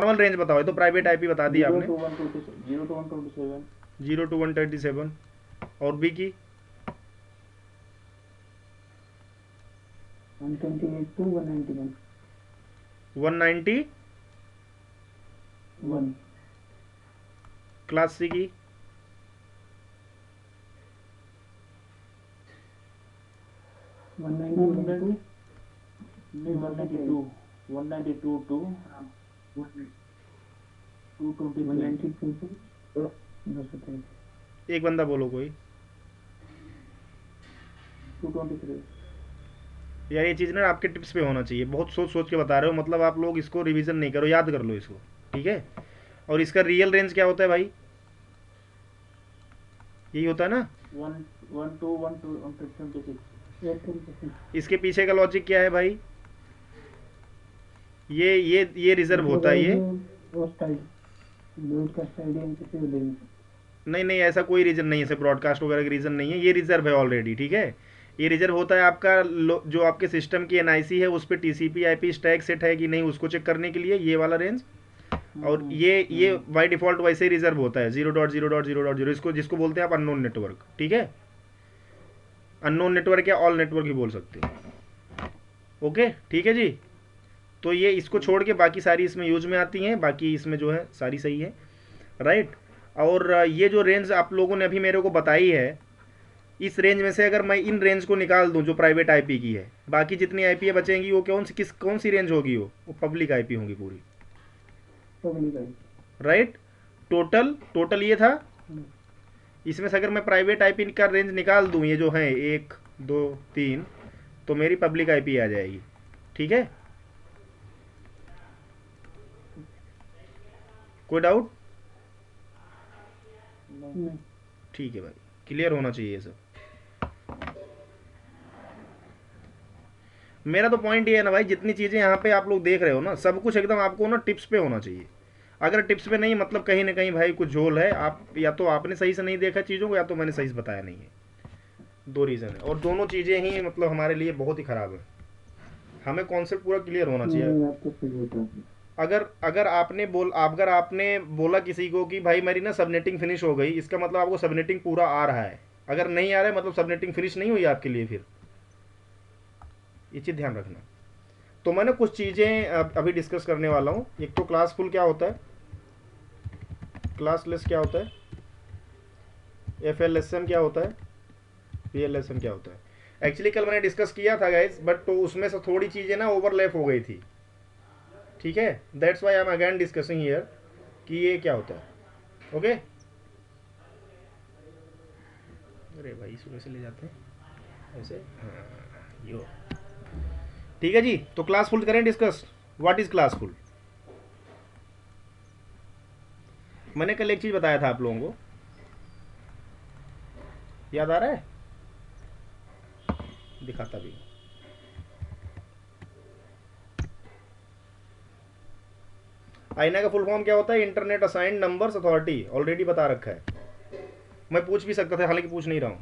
Normal range बताओ, ये तो प्राइवेट आईपी बता दिया आपने। 0 to 127 0 to 127 और बी की 128 to 191 190 1 क्लास सी की 192 नहीं 192 192 to 223 223 एक बंदा बोलो कोई। 223 यार ये चीज़ ना आपके टिप्स पे होना चाहिए, बहुत सोच सोच के बता रहे हो, मतलब आप लोग इसको रिवीजन नहीं करो, याद कर लो इसको, ठीक है। और इसका रियल रेंज क्या होता है भाई, यही होता है ना। 1 to 126 इसके पीछे का लॉजिक क्या है भाई, ये रिजर्व होता है ये। नहीं नहीं, ऐसा कोई रीजन नहीं है, ऐसे ब्रॉडकास्ट वगैरह का रीजन नहीं है, ये रिजर्व है ऑलरेडी, ठीक है। ये रिजर्व होता है आपका जो आपके सिस्टम की एनआईसी है उस पर टीसीपी आईपी स्टैक सेट है कि नहीं उसको चेक करने के लिए, ये वाला रेंज। और ये बाय डिफॉल्ट वैसे ही रिजर्व होता है 0.0.0.0, इसको जिसको बोलते हैं आप अननोन नेटवर्क, ठीक है। अननोन नेटवर्क या ऑल नेटवर्क भी बोल सकते हो, ओके ठीक है जी। तो ये इसको छोड़ के बाकी सारी इसमें यूज में आती हैं, बाकी इसमें जो है सारी सही है, राइट। और ये जो रेंज आप लोगों ने अभी मेरे को बताई है, इस रेंज में से अगर मैं इन रेंज को निकाल दूं जो प्राइवेट आईपी की है, बाकी जितनी आईपी बचेंगी वो कौन सी रेंज होगी, वो पब्लिक आईपी होगी पूरी, राइट। टोटल टोटल ये था, इसमें से अगर मैं प्राइवेट आईपी का रेंज निकाल दूं, ये जो है 1 2 3, तो मेरी पब्लिक आईपी आ जाएगी, ठीक है। कोई डाउट? ठीक है भाई, क्लियर होना चाहिए ये सब। मेरा तो पॉइंट ये है ना भाई, जितनी चीज़ें यहाँ पे आप लोग देख रहे हो ना, सब कुछ एकदम आपको ना टिप्स पे होना चाहिए। अगर टिप्स पे नहीं, मतलब कहीं ना कहीं भाई कुछ झोल है, आप या तो आपने सही से नहीं देखा चीज़ों को, या तो मैंने सही से बताया नहीं है। दो रीज़न है, और दोनों चीज़ें ही मतलब हमारे लिए बहुत ही ख़राब है। हमें कॉन्सेप्ट पूरा क्लियर होना चाहिए। अगर आपने बोला किसी को कि भाई मेरी ना सबनेटिंग फिनिश हो गई, इसका मतलब आपको सबनेटिंग पूरा आ रहा है। अगर नहीं आ रहा है मतलब सबनेटिंग फिनिश नहीं हुई आपके लिए, फिर ये चीज़ ध्यान रखना। तो मैंने कुछ चीज़ें अभी डिस्कस करने वाला हूँ। एक तो क्लासफुल क्या होता है, क्लासलेस क्या होता है, एफएलएसएम क्या होता है, पीएलएसएम क्या होता है। एक्चुअली कल मैंने डिस्कस किया था गाइस, बट तो उसमें से थोड़ी चीज़ें ना ओवरलैप हो गई थी, ठीक है। That's why I am again discussing here कि ये क्या होता है, ओके। अरे भाई इसको कैसे ले जाते हैं ऐसे, हाँ यो, ठीक है जी। तो क्लासफुल करें डिस्कस, व्हाट इज क्लासफुल। मैंने कल एक चीज़ बताया था आप लोगों को, याद आ रहा है, दिखाता भी। आईना का फुल फॉर्म क्या होता है, internet assigned numbers authority, already बता रखा है। मैं पूछ भी सकता था, हालांकि पूछ नहीं रहा हूं।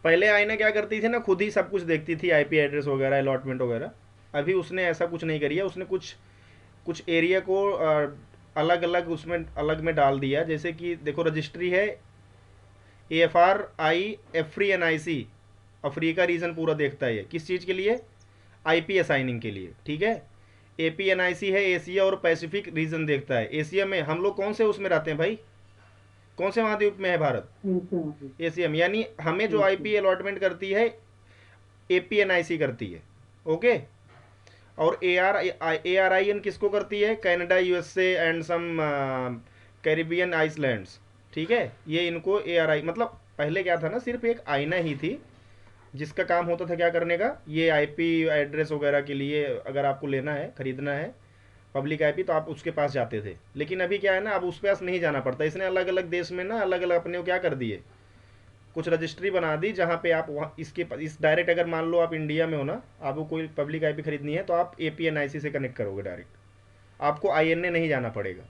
पहले आईना क्या करती थी ना, खुद ही सब कुछ देखती थी, आईपी एड्रेस वगैरह अलॉटमेंट वगैरह। अभी उसने ऐसा कुछ नहीं करी है, उसने कुछ कुछ एरिया को अलग अलग उसमें अलग में डाल दिया। जैसे कि देखो रजिस्ट्री है AFRI एफ्री NIC, अफ्रीका रीजन पूरा देखता है ये, किस चीज़ के लिए, आईपी असाइनिंग के लिए, ठीक है। APNIC है, एशिया और पैसिफिक रीजन देखता है। एशिया में हम लोग कौन से उसमें रहते हैं भाई, कौन से महाद्वीप में है भारत, एशिया में, यानी हमें जो आईपी अलॉटमेंट करती है APNIC करती है, ओके। और ARIN किसको करती है, Canada USA and some Caribbean islands, ठीक है। ये इनको ARI, मतलब पहले क्या था ना, सिर्फ एक आईना ही थी जिसका काम होता था क्या करने का, ये आईपी एड्रेस वगैरह के लिए अगर आपको लेना है, खरीदना है पब्लिक आईपी, तो आप उसके पास जाते थे। लेकिन अभी क्या है ना, अब उस पास नहीं जाना पड़ता, इसने अलग अलग देश में ना अलग अलग अपने को क्या कर दिए, कुछ रजिस्ट्री बना दी, जहाँ पे आप वहाँ इस डायरेक्ट, अगर मान लो आप इंडिया में हो ना, आपको कोई पब्लिक आईपी खरीदनी है, तो आप APNIC से कनेक्ट करोगे डायरेक्ट, आपको INA नहीं जाना पड़ेगा,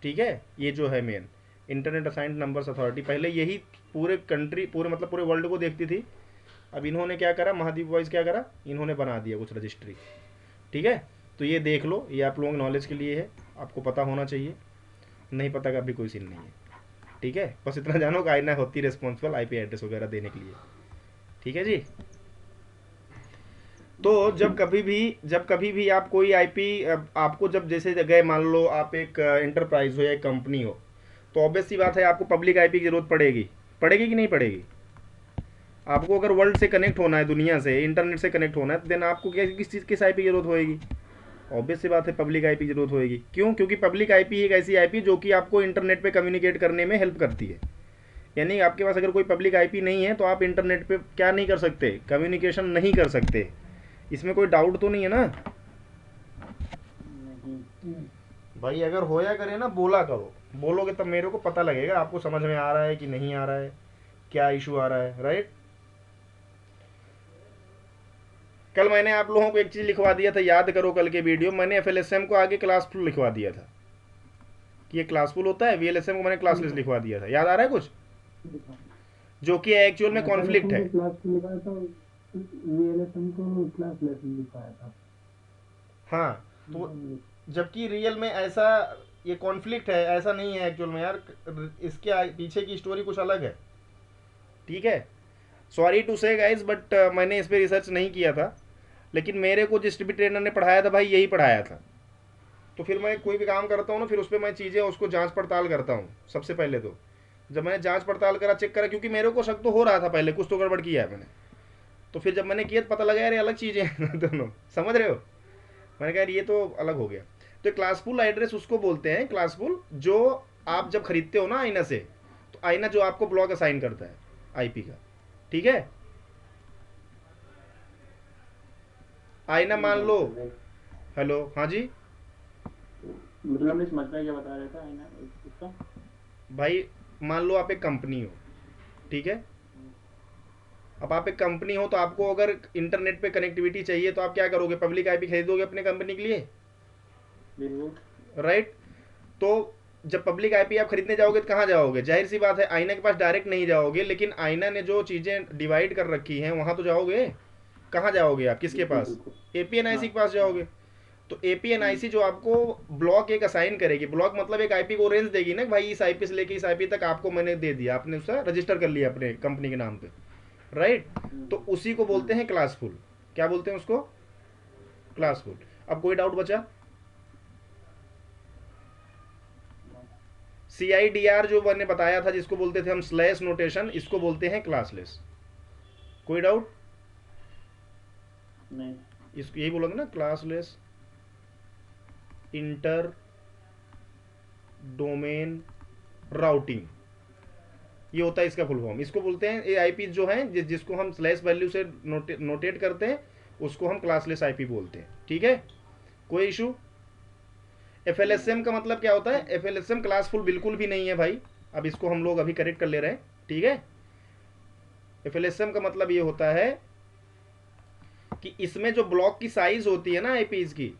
ठीक है। ये जो है main internet assigned numbers authority, पहले यही पूरे कंट्री, पूरे मतलब पूरे वर्ल्ड को देखती थी, अब इन्होंने क्या करा, महादीप बॉयज़ क्या करा, इन्होंने बना दिया कुछ रजिस्ट्री, ठीक है। तो ये देख लो, ये आप लोगों के नॉलेज के लिए है, आपको पता होना चाहिए, नहीं पता का भी कोई सीन नहीं है, ठीक है। बस इतना जानो कि आईना होती रिस्पॉन्सिबल आईपी एड्रेस वगैरह देने के लिए, ठीक है जी। तो जब कभी भी आप कोई आईपी, आपको जब जैसे गए, मान लो आप एक इंटरप्राइज हो या एक कंपनी हो, तो ऑब्वियस सी बात है आपको पब्लिक आईपी की जरूरत पड़ेगी, पड़ेगी कि नहीं पड़ेगी। आपको अगर वर्ल्ड से कनेक्ट होना है, दुनिया से इंटरनेट से कनेक्ट होना है, देन आपको किस चीज़ किस आईपी की जरूरत होएगी, ऑब्वियस सी बात है पब्लिक आईपी की जरूरत होएगी। क्यों? क्योंकि पब्लिक आईपी एक ऐसी आईपी जो कि आपको इंटरनेट पे कम्युनिकेट करने में हेल्प करती है। यानी आपके पास अगर कोई पब्लिक आईपी नहीं है तो आप इंटरनेट पे क्या नहीं कर सकते, कम्युनिकेशन नहीं कर सकते। इसमें कोई डाउट तो नहीं है ना नहीं। भाई? अगर होया करे ना, बोला करो, बोलोगे तब मेरे को पता लगेगा आपको समझ में आ रहा है कि नहीं आ रहा है, क्या इशू आ रहा है, राइट। कल मैंने आप लोगों को एक चीज़ लिखवा दिया था, याद करो कल के वीडियो, मैंने एफएलएसएम को आगे क्लासफुल लिखवा दिया था कि ये क्लासफुल होता है, वीएलएसएम को मैंने क्लासलेस लिखवा दिया था, याद आ रहा है कुछ, जो कि एक्चुअल में कॉन्फ्लिक्ट है। क्लास लिखा था, वीएलएसएम को क्लास लेसन लिखाया था। हाँ, तो जबकि रियल में ऐसा ये कॉन्फ्लिक्ट है, ऐसा नहीं है एक्चुअल में यार, इसके पीछे की स्टोरी कुछ अलग है, ठीक है। सॉरी टू से गाइज, बट मैंने इस पर रिसर्च नहीं किया था, लेकिन मेरे को जिस भी ट्रेनर ने पढ़ाया था भाई यही पढ़ाया था। तो फिर मैं कोई भी काम करता हूँ ना, फिर उस पर मैं चीज़ें उसको जांच पड़ताल करता हूँ सबसे पहले। तो जब मैंने जांच पड़ताल करा, चेक करा, क्योंकि मेरे को शक तो हो रहा था पहले कुछ तो गड़बड़ किया है मैंने, तो फिर जब मैंने किया तो पता लगा यार ये अलग चीज़ें हैं दोनों, समझ रहे हो। मैंने कहा यार ये तो अलग हो गया। तो क्लासफुल एड्रेस उसको बोलते हैं, क्लासफुल, जो आप जब खरीदते हो ना आईना से, तो आईना जो आपको ब्लॉक असाइन करता है आईपी का, ठीक है। आईना मान लो, हेलो, हाँ जी मतलब नहीं समझ पाया क्या बता रहा था है ना उसका। भाई, मान लो आप एक कंपनी हो, ठीक है। अब आप एक कंपनी हो तो आपको अगर इंटरनेट पे कनेक्टिविटी चाहिए तो आप क्या करोगे, पब्लिक आईपी खरीदोगे अपने कंपनी के लिए, राइट। तो जब पब्लिक आईपी आप खरीदने जाओगे तो कहाँ जाओगे, जाहिर सी बात है आईना के पास डायरेक्ट नहीं जाओगे, लेकिन आईना ने जो चीज़ें डिवाइड कर रखी हैं वहाँ तो जाओगे। कहाँ जाओगे आप, किसके पास, एपीएनआईसी के पास जाओगे। तो एपीएनआईसी जो आपको ब्लॉक एक असाइन करेगी, ब्लॉक मतलब एक आईपी को रेंज देगी ना, भाई इस आईपी से लेके इस आईपी तक आपको मैंने दे दिया, आपने उसका रजिस्टर कर लिया अपने कंपनी के नाम पे, राइट। तो उसी को बोलते हैं क्लासफुल। क्या बोलते हैं उसको, क्लासफुल। अब कोई डाउट बचा? CIDR जो मैंने बताया था, जिसको बोलते थे हम स्लैश नोटेशन, इसको बोलते हैं क्लासलेस। कोई डाउट नहीं। इसको यही बोलोगे ना, क्लासलेस इंटर डोमेन राउटिंग, ये होता है इसका फुल फॉर्म। इसको बोलते हैं, ये आईपी जो है जिसको हम स्लैश वैल्यू से नोटेट करते हैं, उसको हम क्लासलेस आईपी बोलते हैं, ठीक है। कोई इशू? एफएलएसएम का मतलब क्या होता है, एफएलएसएम क्लासफुल बिल्कुल भी नहीं है भाई, अब इसको हम लोग अभी करेक्ट कर ले रहे हैं, ठीक है। एफएलएसएम का मतलब ये होता है कि इसमें जो ब्लॉक की साइज होती है ना आईपीज की,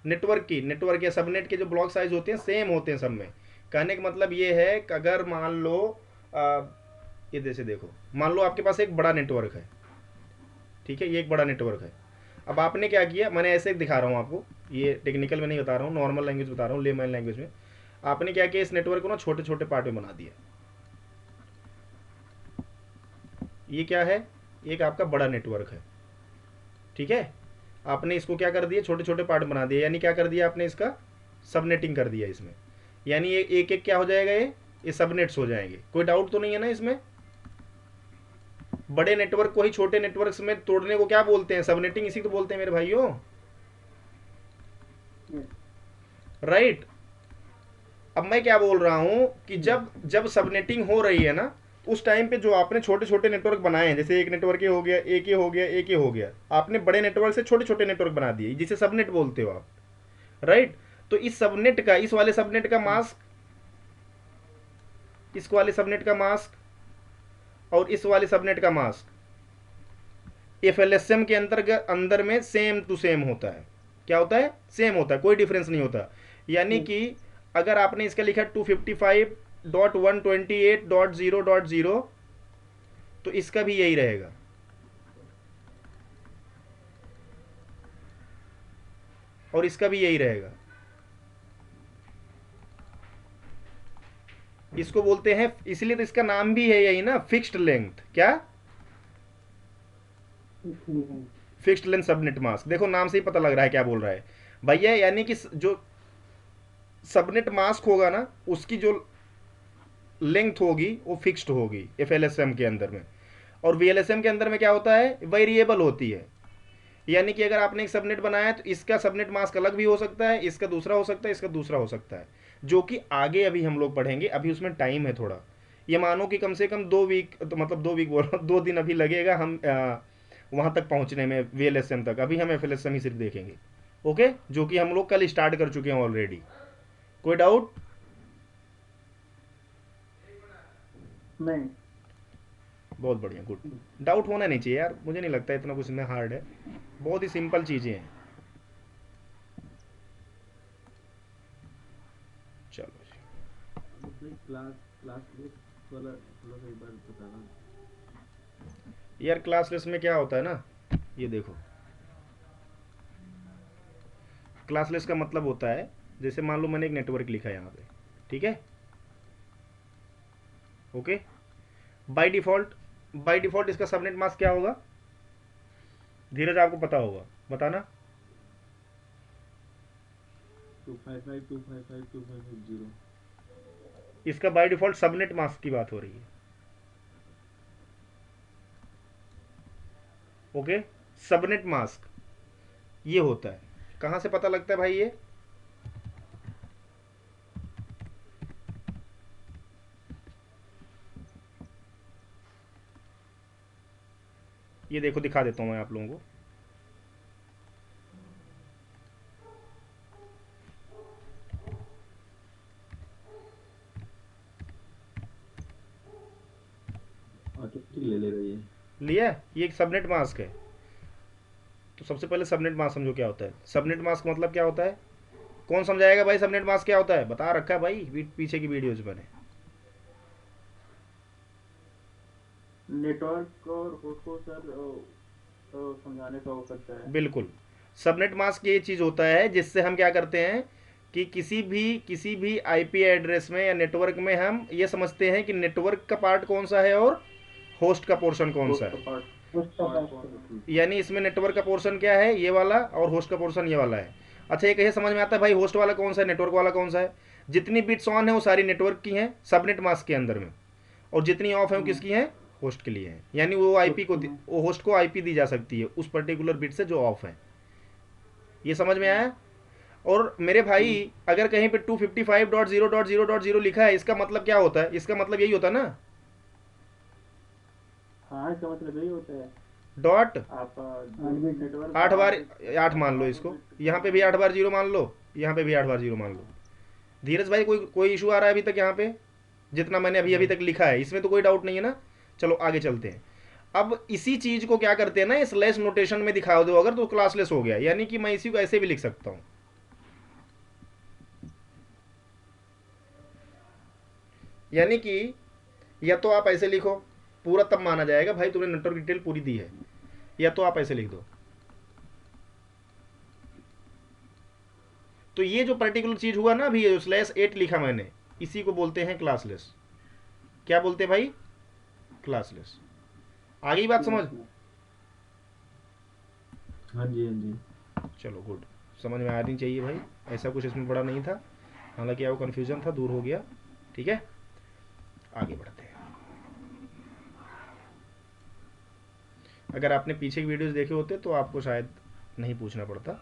नेटवर्क या सबनेट के जो ब्लॉक साइज होते हैं सेम होते हैं सब में। कहने का मतलब ये है कि अगर मान लो ये जैसे देखो, मान लो आपके पास एक बड़ा नेटवर्क है, ठीक है, ये एक बड़ा नेटवर्क है। अब आपने क्या किया, मैंने ऐसे दिखा रहा हूँ आपको, ये टेक्निकल में नहीं बता रहा हूँ, नॉर्मल लैंग्वेज बता रहा हूँ, लेमैन लैंग्वेज में। आपने क्या किया, इस नेटवर्क को ना छोटे छोटे पार्ट में बना दिया। ये क्या है, एक आपका बड़ा नेटवर्क है, ठीक है। आपने इसको क्या कर दिया, छोटे छोटे पार्ट बना दिया, यानी क्या कर दिया आपने, इसका सबनेटिंग कर दिया इसमें। यानी ये एक एक क्या हो जाएगा, ये सबनेट्स हो जाएंगे। कोई डाउट तो नहीं है ना इसमें? बड़े नेटवर्क को ही छोटे नेटवर्क्स में तोड़ने को क्या बोलते हैं, सबनेटिंग, इसी को बोलते हैं मेरे भाइयों, राइट। अब मैं क्या बोल रहा हूं कि जब जब सबनेटिंग हो रही है ना, उस टाइम पे जो आपने छोटे छोटे नेटवर्क बनाए हैं, जैसे एक नेटवर्क ये हो गया, एक ये हो गया, एक ये हो गया, आपने बड़े नेटवर्क से छोटे छोटे नेटवर्क बना दिए, जिसे सबनेट बोलते हो आप, राइट। तो इस सबनेट का, इस वाले सबनेट का मास्क, इस वाले सबनेट का मास्क और इस वाले सबनेट का मास्क एफएलएसएम के अंदर में सेम टू सेम होता है। क्या होता है, सेम होता है, कोई डिफरेंस नहीं होता। यानी कि अगर आपने इसका लिखा 255.128.0.0 तो इसका भी यही रहेगा, और इसका भी यही रहेगा। इसको बोलते हैं, इसलिए तो इसका नाम भी है यही ना, फिक्स्ड लेंथ। क्या? इसलिए फिक्स्ड लेंथ सबनेट मास्क। देखो नाम से ही पता लग रहा है क्या बोल रहा है भैया, यानी कि जो सबनेट मास्क होगा ना, उसकी जो लेंथ होगी वो फिक्स्ड होगी एफएलएसएम के अंदर में। और वीएलएसएम के अंदर में क्या होता है, वेरिएबल होती है। यानी कि अगर आपने एक सबनेट बनाया है तो इसका सबनेट मास्क अलग भी हो सकता है, इसका दूसरा हो सकता है, इसका दूसरा हो सकता है, जो कि आगे अभी हम लोग पढ़ेंगे। अभी उसमें टाइम है थोड़ा। ये मानो कि कम से कम 2 वीक, तो मतलब 2 वीक बोल रहा हूँ, 2 दिन अभी लगेगा हम वहाँ तक पहुँचने में, वीएलएसएम तक। अभी हम एफएलएसएम ही सिर्फ देखेंगे। ओके, जो कि हम लोग कल स्टार्ट कर चुके हैं ऑलरेडी। कोई डाउट? नहीं। बहुत बढ़िया, गुड। डाउट होना नहीं चाहिए यार, मुझे नहीं लगता इतना कुछ इसमें हार्ड है, बहुत ही सिंपल चीज़ें हैं। चलो जी। भाई क्लास क्लास लिस्ट वाला थोड़ा सा एक बार बताना। यार क्लास लिस्ट में क्या होता है ना, ये देखो, क्लास लिस्ट का मतलब होता है, जैसे मान लो मैंने एक नेटवर्क लिखा है यहाँ पे, ठीक है, ओके। बाय डिफॉल्ट इसका सबनेट मास्क क्या होगा? धीरज आपको पता होगा, बताना। 255.255.255.0। इसका बाय डिफॉल्ट सबनेट मास्क की बात हो रही है, ओके। सबनेट मास्क ये होता है, कहाँ से पता लगता है भाई? ये देखो, दिखा देता हूँ मैं आप लोगों को। ऑटोमेटिक ले ले रही है। लिया? ये एक सबनेट मास्क है। तो सबसे पहले सबनेट मास्क समझो क्या होता है। सबनेट मास्क मतलब क्या होता है? कौन समझाएगा भाई सबनेट मास्क क्या होता है? बता रखा है भाई पीछे की वीडियोज मैंने। नेटवर्क और होस्ट को सर समझाने का वो करता है। बिल्कुल। सबनेट मास्क ये चीज़ होता है जिससे हम क्या करते हैं कि किसी भी आईपी एड्रेस में या नेटवर्क में हम ये समझते हैं कि नेटवर्क का पार्ट कौन सा है और होस्ट का पोर्शन कौन सा होस्ट का है। पार्ट उसका पार्ट पार्ट कौन सा? ठीक। यानी इसमें नेटवर्क का पोर्शन क्या है, ये वाला, और होस्ट का पोर्शन ये वाला है। अच्छा, ये कहीं समझ में आता है भाई होस्ट वाला कौन सा है, नेटवर्क वाला कौन सा है? जितनी बिट्स ऑन है वो सारी नेटवर्क की हैं सबनेट मास्क के अंदर में, और जितनी ऑफ है वो किसकी हैं? होस्ट के लिए है। यानी वो आईपी को, वो होस्ट को आईपी दी जा सकती है उस पर्टिकुलर बिट से जो ऑफ है। ये समझ में आया? और मेरे भाई अगर कहीं पे 255.0.0.0 लिखा है, इसका मतलब क्या होता है? इसका मतलब यही होता है ना, हाँ इसका मतलब यही होता है। डॉट आप नेटवर्क 8 बार 8 मान लो इसको, यहाँ पे भी 8 बार 0 मान लो, यहाँ पे भी 8 बार 0 मान लो। धीरज भाई कोई इशू आ रहा है अभी तक यहाँ पे? जितना मैंने अभी तक लिखा है इसमें तो कोई डाउट नहीं है ना? चलो आगे चलते हैं। अब इसी चीज को क्या करते हैं ना, स्लैश नोटेशन में दिखा दो अगर, तो क्लासलेस हो गया। यानी कि मैं इसी को ऐसे भी लिख सकता हूँ, यानी कि या तो आप ऐसे लिखो पूरा, तब माना जाएगा भाई तुमने नेटवर्क डिटेल पूरी दी है, या तो आप ऐसे लिख दो। तो ये जो पर्टिकुलर चीज हुआ ना अभी, ये जो /8 लिखा मैंने, इसी को बोलते हैं क्लासलेस। क्या बोलते हैं भाई? क्लासलेस। आगे बात समझ? हाँ जी हाँ जी। चलो गुड, समझ में आनी चाहिए भाई, ऐसा कुछ इसमें बड़ा नहीं था। हालांकि वो कन्फ्यूजन था, दूर हो गया। ठीक है, आगे बढ़ते हैं। अगर आपने पीछे की वीडियोस देखे होते तो आपको शायद नहीं पूछना पड़ता,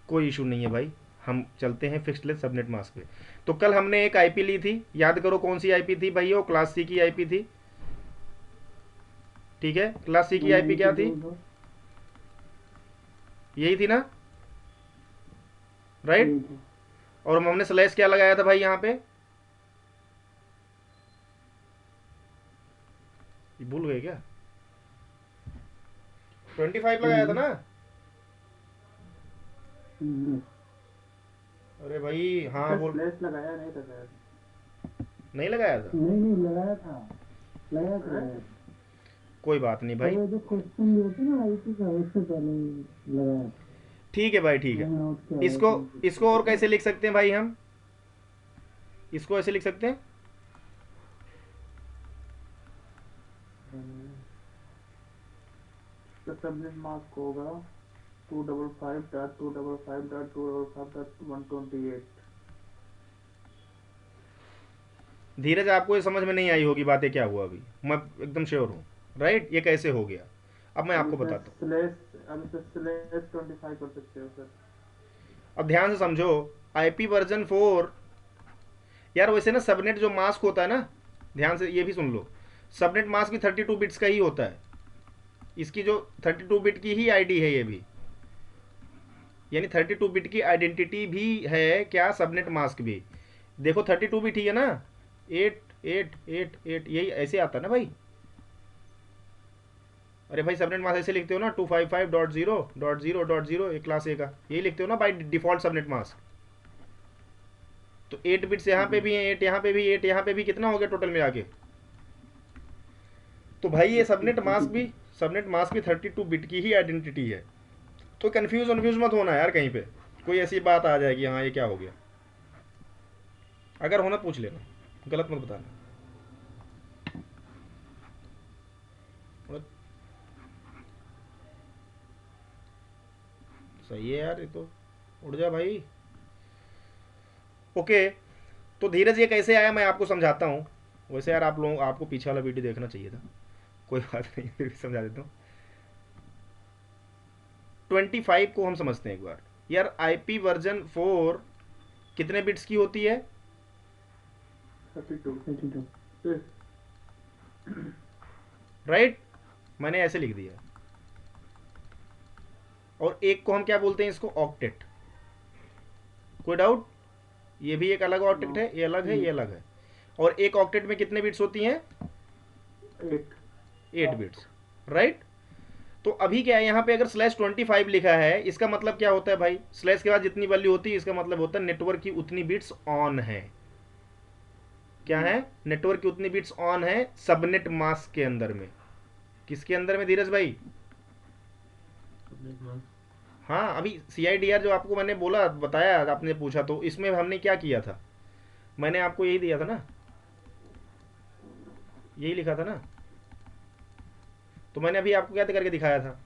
कोई इशू नहीं है भाई। हम चलते हैं फिक्स्ड लेंथ सबनेट मास्क पे। तो कल हमने एक आईपी ली थी, याद करो कौन सी आईपी थी भाई? वो क्लास सी की आईपी थी। ठीक है, क्लास सी की आईपी क्या थी? यही थी ना, राइट? और हमने स्लैश क्या लगाया था भाई यहाँ पे? भूल गए क्या? 25 लगाया था ना? अरे भाई हाँ बोल। स्लैश लगाया नहीं था सर। नहीं लगाया था? नहीं लगाया था, लगाया था। कोई बात नहीं भाई। जो क्वेश्चन जो थे ना आईपी का, उससे पहले लगाया था। ठीक है भाई, ठीक है। मैंने नोट किया है इसको कि इसको और कैसे लिख सकते हैं भाई हम? इसको ऐसे लिख सकते हैं, तो सबनेट मास्क होगा 255.255.255.128। धीरज आपको ये समझ में नहीं आई होगी बातें क्या हुआ अभी, मैं एकदम श्योर हूँ। राइट, ये कैसे हो गया अब मैं आपको बताता हूँ। अब इसे स्लैश 25 कर सकते हो सर। अब ध्यान से समझो, आईपी वर्जन 4, यार वैसे ना सबनेट जो मास्क होता है ना, ध्यान से ये भी सुन लो, सबनेट मास्क भी 32 बिट्स का ही होता है। इसकी जो 32 बिट की ही आईडी है ये भी, यानी 32 बिट की आइडेंटिटी भी है क्या, सबनेट मास्क भी। देखो 32 बिट ही है ना, 8888, यही ऐसे आता है ना भाई। अरे भाई सबनेट मास्क ऐसे लिखते हो ना, 255.0.0.0, एक क्लास ए का यही लिखते हो ना बाई डिफॉल्ट सबनेट मास्क। तो 8 बिट्स यहाँ पे भी हैं, 8 यहाँ पे भी, 8 यहाँ पे भी, कितना हो गया टोटल में आके? तो भाई ये सबनेट मास्क भी 32 बिट की ही आइडेंटिटी है। तो कन्फ्यूज मत होना यार, कहीं पे कोई ऐसी बात आ जाएगी हाँ ये क्या हो गया, अगर होना पूछ लेना, गलत मत बताना। सही है यार, ये तो उड़ जा भाई। ओके, तो धीरज ये कैसे आया मैं आपको समझाता हूँ। वैसे यार आप लोग, आपको पीछे वाला वीडियो देखना चाहिए था, कोई बात नहीं, फिर भी समझा देता हूँ। 25 को हम समझते हैं एक बार। यार आईपी वर्जन 4 कितने बिट्स की होती है? 32। राइट, मैंने ऐसे लिख दिया। और एक को हम क्या बोलते हैं? इसको ऑक्टेट। कोई डाउट? ये भी एक अलग ऑक्टेट है, ये अलग है, ये अलग है। और एक ऑक्टेट में कितने बिट्स होती हैं? 8 बिट्स। राइट, तो अभी क्या है यहाँ पे, अगर /25 लिखा है, इसका मतलब क्या होता है भाई? स्लैश के बाद जितनी वैल्यू होती है इसका मतलब होता है नेटवर्क की उतनी बिट्स ऑन है। क्या है? नेटवर्क की उतनी बिट्स ऑन है सबनेट मास्क के अंदर में। किसके अंदर में धीरज भाई? Subnet mask. हाँ, अभी CIDR जो आपको मैंने बोला, बताया, आपने पूछा, तो इसमें हमने क्या किया था? मैंने आपको यही दिया था ना, यही लिखा था ना। तो मैंने अभी आपको क्या करके दिखाया था?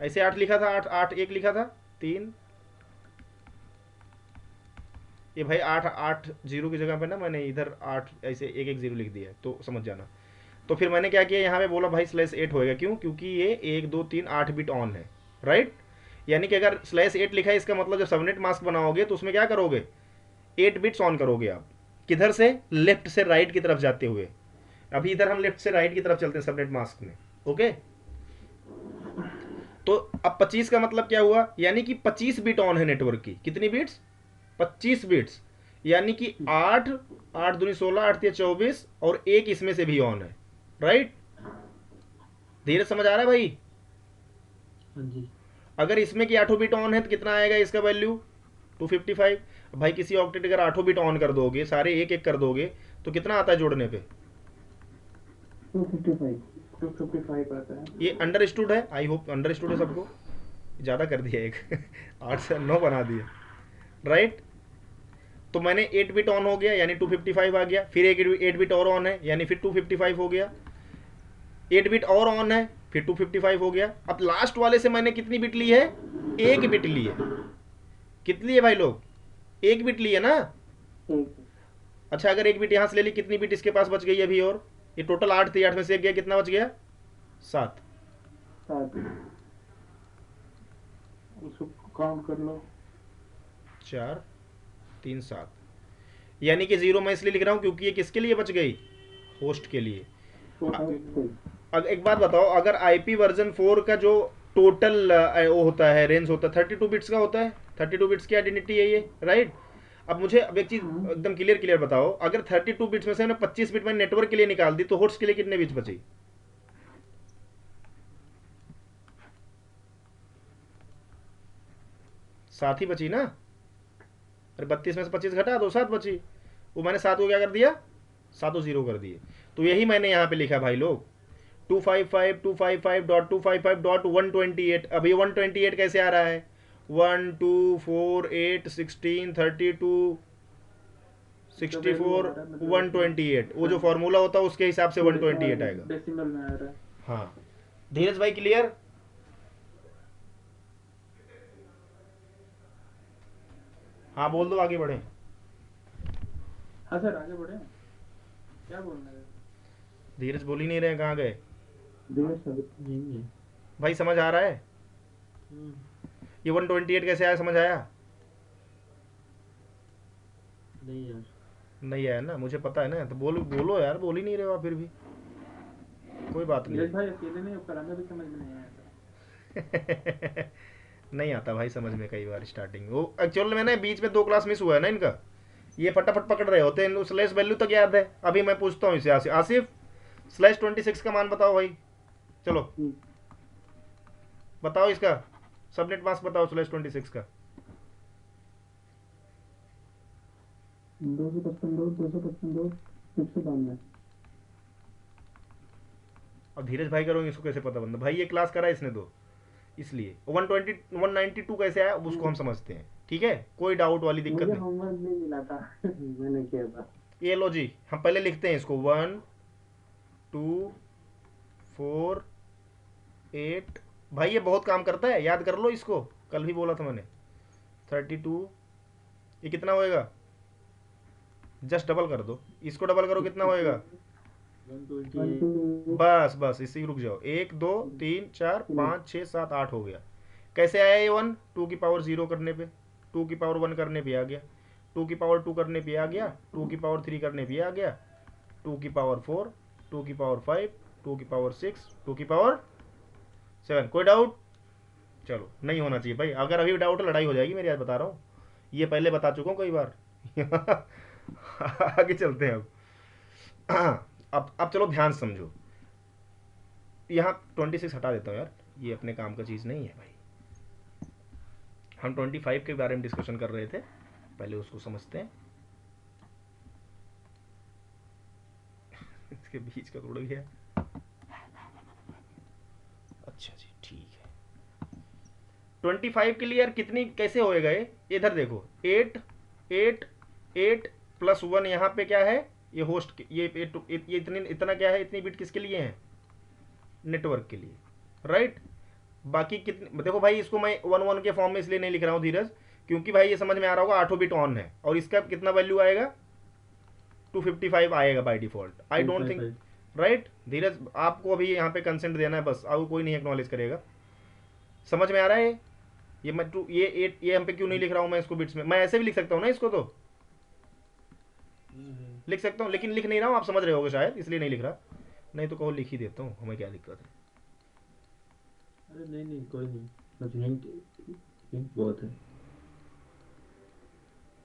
ऐसे 8 लिखा था, 8 8 1 लिखा था, 3, ये भाई 8 8 जीरो की जगह पे ना मैंने इधर 8 ऐसे 1 1 0 लिख दिया है, तो समझ जाना। तो फिर मैंने क्या किया यहाँ पे, बोला भाई /8 होएगा। क्यों? क्योंकि ये 1 2 3 8 बिट ऑन है। राइट, यानी कि अगर /8 लिखा है, इसका मतलब जब सबनेट मास्क बनाओगे तो उसमें क्या करोगे? 8 बिट्स ऑन करोगे आप। किधर से? लेफ्ट से राइट की तरफ जाते हुए। अभी इधर हम लेफ्ट से राइट की तरफ चलते हैं सबनेट मास्क में। ओके, तो अब 25 का मतलब क्या हुआ? यानी कि 25 बिट ऑन है नेटवर्क की। कितनी बिट्स? 25 बिट्स, यानी कि 8 8 दूनी 16, 8 3 24, और एक इसमें से भी ऑन है। राइट, धीरज समझ आ रहा है भाई? हाँ जी। अगर इसमें की 8 बिट ऑन है तो कितना आएगा इसका वैल्यू? 255। भाई किसी ऑक्टेट अगर 8 बिट ऑन कर दोगे, सारे एक एक कर दोगे, तो कितना आता है जोड़ने पे? 255 आता है। ये अंडरस्टूड है? आई होप अंडरस्टूड है सबको। ज़्यादा कर दिया एक 8 से 9 बना दिया। राइट, तो मैंने 8 बिट ऑन हो गया यानी 255 आ गया, फिर एक 8 बिट और ऑन है यानी फिर 255 हो गया, 8 बिट और ऑन है फिर 255 हो गया। अब लास्ट वाले से मैंने कितनी बिट ली है? 1 बिट ली है। कितनी है भाई लोग? 1 बिट ली है ना। अच्छा, अगर 1 बिट यहाँ से ले ली, कितनी बिट इसके पास बच गई अभी? और ये टोटल 8 थी, 8 में से 1 गया, कितना बच गया? 7। उसको काउंट कर लो। 4 3 7, यानी कि 0 मैं इसलिए लिख रहा हूँ क्योंकि ये किसके लिए बच गई? होस्ट के लिए। अब एक बात बताओ, अगर आईपी वर्जन 4 का जो टोटल वो होता है, रेंज होता है, 32 बिट्स का होता है। 32 बिट्स की आइडेंटिटी है ये। राइट, अब मुझे अब एक चीज एकदम क्लियर बताओ, अगर 32 बिट्स में से मैंने 25 बिट मैंने नेटवर्क के लिए निकाल दी, तो होस्ट के लिए कितने बिट्स बची? 7 ही बची ना। अरे 32 में से 25 घटा दो, 7 बची। वो मैंने 7 को क्या कर दिया? 7 0 कर दिए। तो यही मैंने यहाँ पे लिखा भाई लोग, 255.255.128। अब ये 128 कैसे आ रहा है? 1 2 4 8 16 32 64 128, वो जो फॉर्मूला होता है उसके हिसाब से 128 आएगा। डेसिमल में आ रहा है। हाँ धीरज भाई क्लियर? हाँ बोल दो, आगे बढ़े। हाँ सर आगे बढ़े, क्या बोलना है? धीरज बोल ही नहीं रहे, कहाँ गए दिनेश सर यही है। भाई? समझ आ रहा है? हम्म, ये 128 कैसे आया, समझ आया? नहीं यार। नहीं आया ना, मुझे पता है ना, तो बोलो बोलो यार, बोल ही नहीं रहे हो आप फिर भी। कोई बात नीरज नहीं। भाई अकेले नहीं, उपकर हमें भी समझ में नहीं आया था। नहीं आता भाई समझ में कई बार स्टार्टिंग, वो एक्चुअल में ना बीच में 2 क्लास मिस हुआ है ना इनका, ये फटाफट पकड़ रहे होते हैं। स्लैश वैल्यू तक याद है। अभी मैं पूछता हूँ इसे, आसिफ आसिफ /26 का मान बताओ भाई, चलो बताओ इसका सबनेट मास्क बताओ /26 का। 255 अब धीरज भाई करोगे इसको कैसे पता बंदा, भाई ये क्लास करा इसने तो, इसलिए 192 कैसे आया अब उसको हम समझते हैं, ठीक है? कोई डाउट वाली दिक्कत मुझे नहीं। होमवर्क नहीं मिला था मैंने किया था। ये लो जी, हम पहले लिखते हैं इसको 1 2 4 8। भाई ये बहुत काम करता है, याद कर लो इसको, कल भी बोला था मैंने। 32, ये कितना होएगा? जस्ट डबल कर दो, इसको डबल करो कितना होएगा? 128। बस बस इसी रुक जाओ, 1 2 3 4 5 6 7 8 हो गया। कैसे आया ये 1? 2 की पावर 0 करने पे, 2 की पावर 1 करने पे आ गया, 2 की पावर 2 करने पे आ गया, 2 की पावर 3 करने पे आ गया, 2 की पावर 4, 2 की पावर 5, 2 की पावर 6, 2 की पावर 7। कोई डाउट? चलो नहीं होना चाहिए भाई, अगर अभी डाउट लड़ाई हो जाएगी मेरी, आज बता रहा हूँ, ये पहले बता चुका हूँ कई बार। आगे चलते हैं अब। अब चलो ध्यान से समझो, यहाँ 26 हटा देता हूँ यार, ये अपने काम का चीज़ नहीं है भाई। हम 25 के बारे में डिस्कशन कर रहे थे, पहले उसको समझते हैं। इसके बीच का तोड़ गया। अच्छा जी ठीक है। 25 के लिए यार कितनी कैसे होएगा ये? इधर देखो, 8 8 8 +1 यहाँ पे क्या है? ये होस्ट, ये इतनी इतना क्या है, इतनी बिट किसके लिए है? नेटवर्क के लिए, राइट। बाकी कितने देखो भाई, इसको मैं 1 1 के फॉर्म में इसलिए नहीं लिख रहा हूँ धीरज, क्योंकि भाई ये समझ में आ रहा होगा 8 बिट ऑन है, और इसका कितना वैल्यू आएगा? 255 आएगा by default. I don't think, 255। Right Dheeraj, आपको अभी यहाँ पे कंसेंट देना है बस, और कोई नहीं एक्नॉलेज करेगा। समझ में आ रहा है ये मैं ये 8 ये हम पे क्यों नहीं लिख रहा हूँ मैं इसको बिट्स में? मैं ऐसे भी लिख सकता हूँ ना इसको, तो लिख सकता हूँ, लेकिन लिख नहीं रहा हूँ, आप समझ रहे होगे शायद, इसलिए नहीं लिख रहा। नहीं तो कहो लिख ही देता हूँ, हमें क्या दिक्कत है। अरे नहीं नहीं, कोई नहीं, बस हिंट, हिंट बहुत है।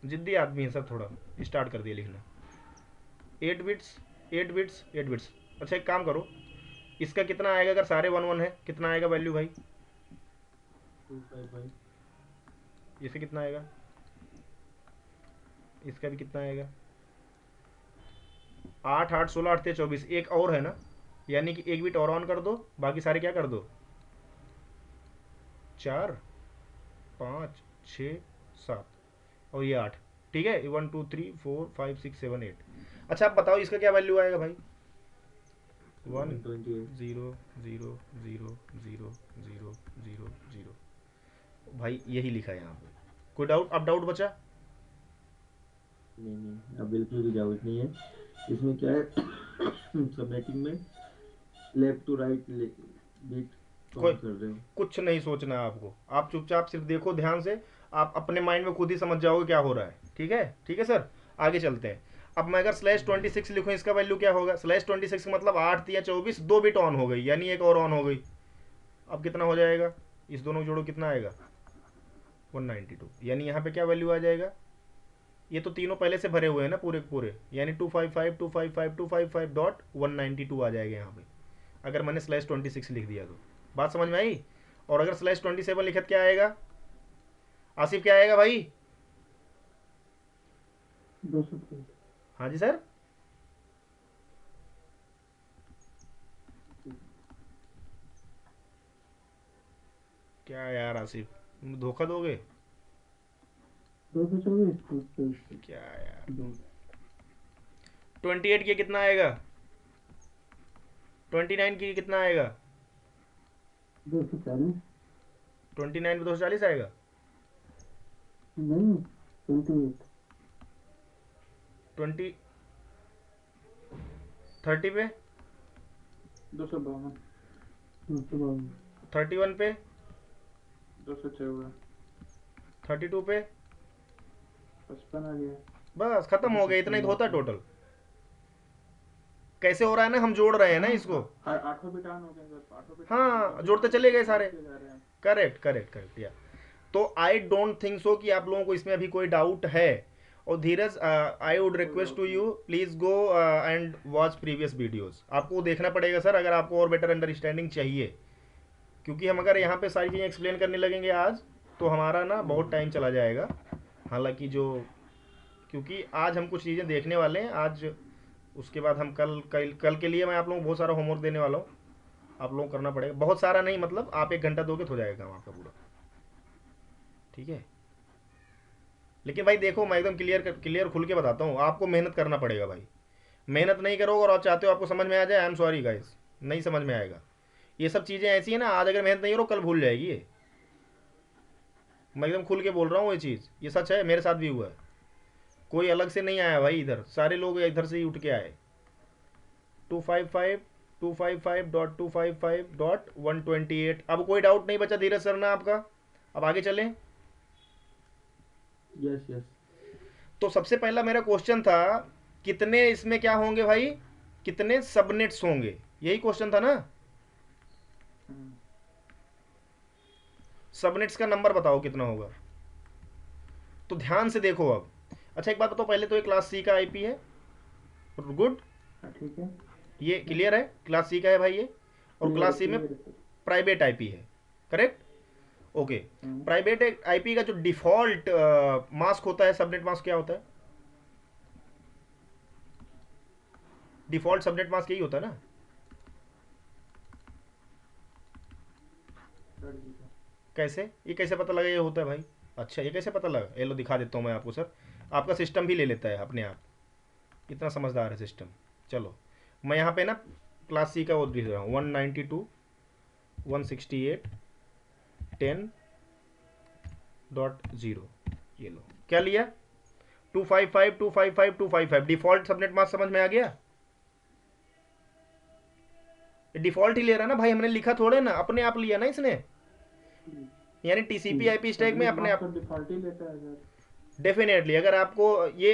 जिद्दी आदमी है सब, थोड़ा स्टार्ट कर दिया लिखना। 8 बिट्स 8 बिट्स 8 बिट्स। अच्छा एक काम करो, इसका कितना आएगा अगर सारे 1 1 है, कितना आएगा वैल्यू भाई? 255। इसे कितना आएगा? इसका भी कितना आएगा? 8 8 16 8 24, एक और है ना, यानी कि एक बिट और ऑन कर दो, बाकी सारे क्या कर दो? 4 5 6 7 और ये 8, ठीक है। 1 2 3 4 5 6 7 8। अच्छा आप बताओ इसका क्या वैल्यू आएगा भाई? 1 128। 0 0 0 0 0 0 0। भाई यही लिखा है यहाँ पे, कोई डाउट? अब डाउट बचा? नहीं नहीं, अब बिल्कुल भी डाउट नहीं है। इसमें क्या है, सबनेटिंग में लेफ्ट टू राइट बिट कोई काउंट कर रहे हो। कुछ नहीं सोचना है आपको, आप चुपचाप सिर्फ देखो ध्यान से, आप अपने माइंड में खुद ही समझ जाओगे क्या हो रहा है, ठीक है? ठीक है सर, आगे चलते हैं। अब मैं अगर /26 लिखूँ, इसका वैल्यू क्या होगा? /26 का मतलब 8 या 24, 2 बिट ऑन हो गई, यानी एक और ऑन हो गई। अब कितना हो जाएगा? इस दोनों को जोड़ो, कितना आएगा? 192। यानी यहाँ पे क्या वैल्यू आ जाएगा? ये तो तीनों पहले से भरे हुए हैं ना पूरे के पूरे, यानी 255 255 255 डॉट 192 आ जाएगा यहाँ पे, अगर मैंने /26 लिख दिया तो। बात समझ में आई? और अगर /27 लिखत क्या आएगा? आसिफ क्या आएगा भाई? 223। हाँ जी सर, क्या यार आसिफ, धोखा दोगे 224 क्या यार? दो 28 की कितना आएगा? 29 की कितना आएगा? 240 29 पे 240 आएगा। नहीं 28 20 30 पे 252 252 31 पे 254 32 पे 55 आ गया। बस खत्म हो गया। इतना ही तो होता है टोटल। कैसे हो रहा है ना, हम जोड़ रहे हैं ना इसको। आठों बिट ऑन हो गए सर, आठों बिट हाँ, जोड़ते चले गए सारे। जा रहे हैं। करेक्ट करेक्ट करेक्ट या तो आई डोंट थिंक सो कि आप लोगों को इसमें अभी कोई डाउट है। और Dheeraj, I would request to you please go and watch previous videos. आपको देखना पड़ेगा सर, अगर आपको और बेटर अंडरस्टैंडिंग चाहिए, क्योंकि हम अगर यहाँ पे सारी चीज़ें एक्सप्लेन करने लगेंगे आज तो हमारा ना बहुत टाइम चला जाएगा। हालांकि जो, क्योंकि आज हम कुछ चीज़ें देखने वाले हैं आज, उसके बाद हम कल के लिए मैं आप लोगों को बहुत सारा होमवर्क देने वाला हूँ। आप लोगों को करना पड़ेगा, बहुत सारा नहीं, मतलब आप 1 घंटा दोगे तो हो जाएगा काम आपका पूरा। ठीक है, लेकिन भाई देखो, मैं एकदम क्लियर खुल के बताता हूँ, आपको मेहनत करना पड़ेगा भाई। मेहनत नहीं करोगे और आप चाहते हो आपको समझ में आ जाए, आई एम सॉरी गाइस, नहीं समझ में आएगा। ये सब चीज़ें ऐसी है ना, आज अगर मेहनत नहीं करो कल भूल जाएगी ये। मैं एकदम खुल के बोल रहा हूँ, ये चीज़ ये सच है, मेरे साथ भी हुआ है। कोई अलग से नहीं आया भाई, इधर सारे लोग इधर से ही उठ के आए। 255.255.128। अब कोई डाउट नहीं बचा धीरज सर ना आपका? अब आगे चलें। Yes yes. तो सबसे पहला मेरा क्वेश्चन था, कितने इसमें क्या होंगे भाई, कितने सबनेट्स होंगे, यही क्वेश्चन था ना। सबनेट्स का नंबर बताओ कितना होगा। तो ध्यान से देखो अब। अच्छा एक बात बताओ, पहले तो ये क्लास सी का आईपी है, गुड, ठीक है। ये क्लियर है, क्लास सी का है भाई ये। और क्लास सी में प्राइवेट आईपी है, करेक्ट, ओके। प्राइवेट आईपी का जो डिफॉल्ट मास्क होता है, सबनेट मास्क क्या होता है? डिफॉल्ट सबनेट मास्क यही होता है ना। कैसे, ये कैसे पता लगा ये होता है भाई? अच्छा, ये कैसे पता लगा, ये लो दिखा देता हूँ मैं आपको सर। आपका सिस्टम भी ले लेता है अपने आप, इतना समझदार है सिस्टम। चलो मैं यहाँ पे ना क्लास सी का वो लिख रहा हूँ, 192 168 10.0। ये लो, क्या लिया, 255 255 255 डिफॉल्ट सबनेट मास्क। समझ में आ गया? डिफॉल्ट ही ले रहा ना भाई, हमने लिखा थोड़े ना, अपने आप लिया ना इसने। यानी टीसीपी आईपी स्टैक में अपने आप डिफॉल्ट ही लेता है सर। डेफिनेटली, अगर आपको ये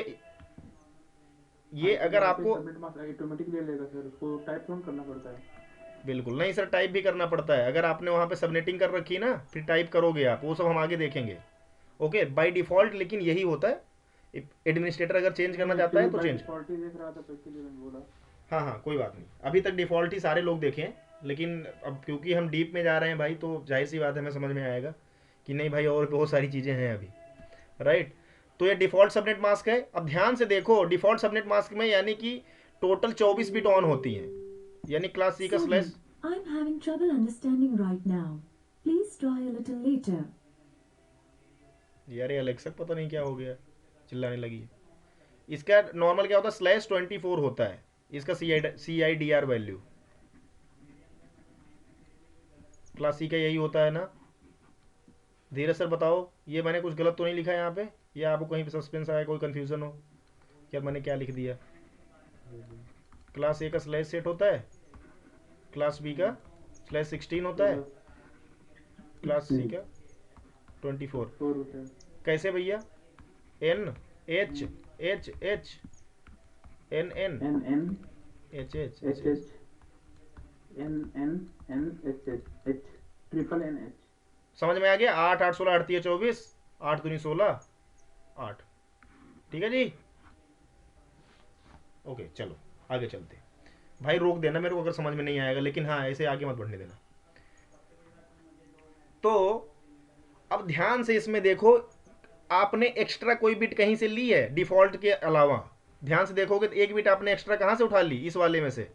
अगर आपको सबमिट मार्क्स ऑटोमेटिक ले लेगा सर, उसको टाइप कौन करना पड़ता है? बिल्कुल नहीं सर, टाइप भी करना पड़ता है। अगर आपने वहाँ पे सबनेटिंग कर रखी है ना, फिर टाइप करोगे आप, वो सब हम आगे देखेंगे। ओके, बाय डिफॉल्ट लेकिन यही होता है। एडमिनिस्ट्रेटर अगर चेंज करना चाहता है तो चेंज। डिफॉल्ट ही देख रहा था तो इसलिए मैंने बोला। हाँ हाँ, कोई बात नहीं, अभी तक डिफॉल्ट ही सारे लोग देखें, लेकिन अब क्योंकि हम डीप में जा रहे हैं भाई, तो जाहिर सी बात है, हमें समझ में आएगा कि नहीं भाई और बहुत सारी चीज़ें हैं अभी, राइट। तो ये डिफॉल्ट सबनेट मास्क है। अब ध्यान से देखो, डिफॉल्ट सबनेट मास्क में यानी कि टोटल 24 बिट ऑन होती हैं, यानी क्लास सी का slash. I'm having trouble understanding right now. Please try a little later. यार ये अलेक्सा पता नहीं क्या हो गया, चिल्लाने लगी है। इसका नॉर्मल क्या होता है, /24 होता है इसका CIDR वैल्यू। क्लास सी का यही होता है ना। धीरज सर बताओ, ये मैंने कुछ गलत तो नहीं लिखा है यहाँ पे, या आपको कहीं पे सस्पेंस आया, कोई कंफ्यूजन हो क्या मैंने क्या लिख दिया? क्लास ए का स्लैश सेट होता है, क्लास बी का /16 होता है, क्लास सी का 24 होता है। कैसे भैया? N H H H N N N N H H H H N N N H H H triple N H। समझ में आ गया? 8 8 16 8 24 8 दूनी 16 8। ठीक है जी, ओके चलो आगे चलते। भाई रोक देना मेरे को अगर समझ में नहीं आएगा, लेकिन हाँ ऐसे आगे मत बढ़ने देना। तो अब ध्यान से इसमें देखो, आपने एक्स्ट्रा कोई बिट कहीं से ली है डिफॉल्ट के अलावा? ध्यान से देखोगे तो एक बिट आपने एक्स्ट्रा कहाँ से उठा ली, इस वाले में से।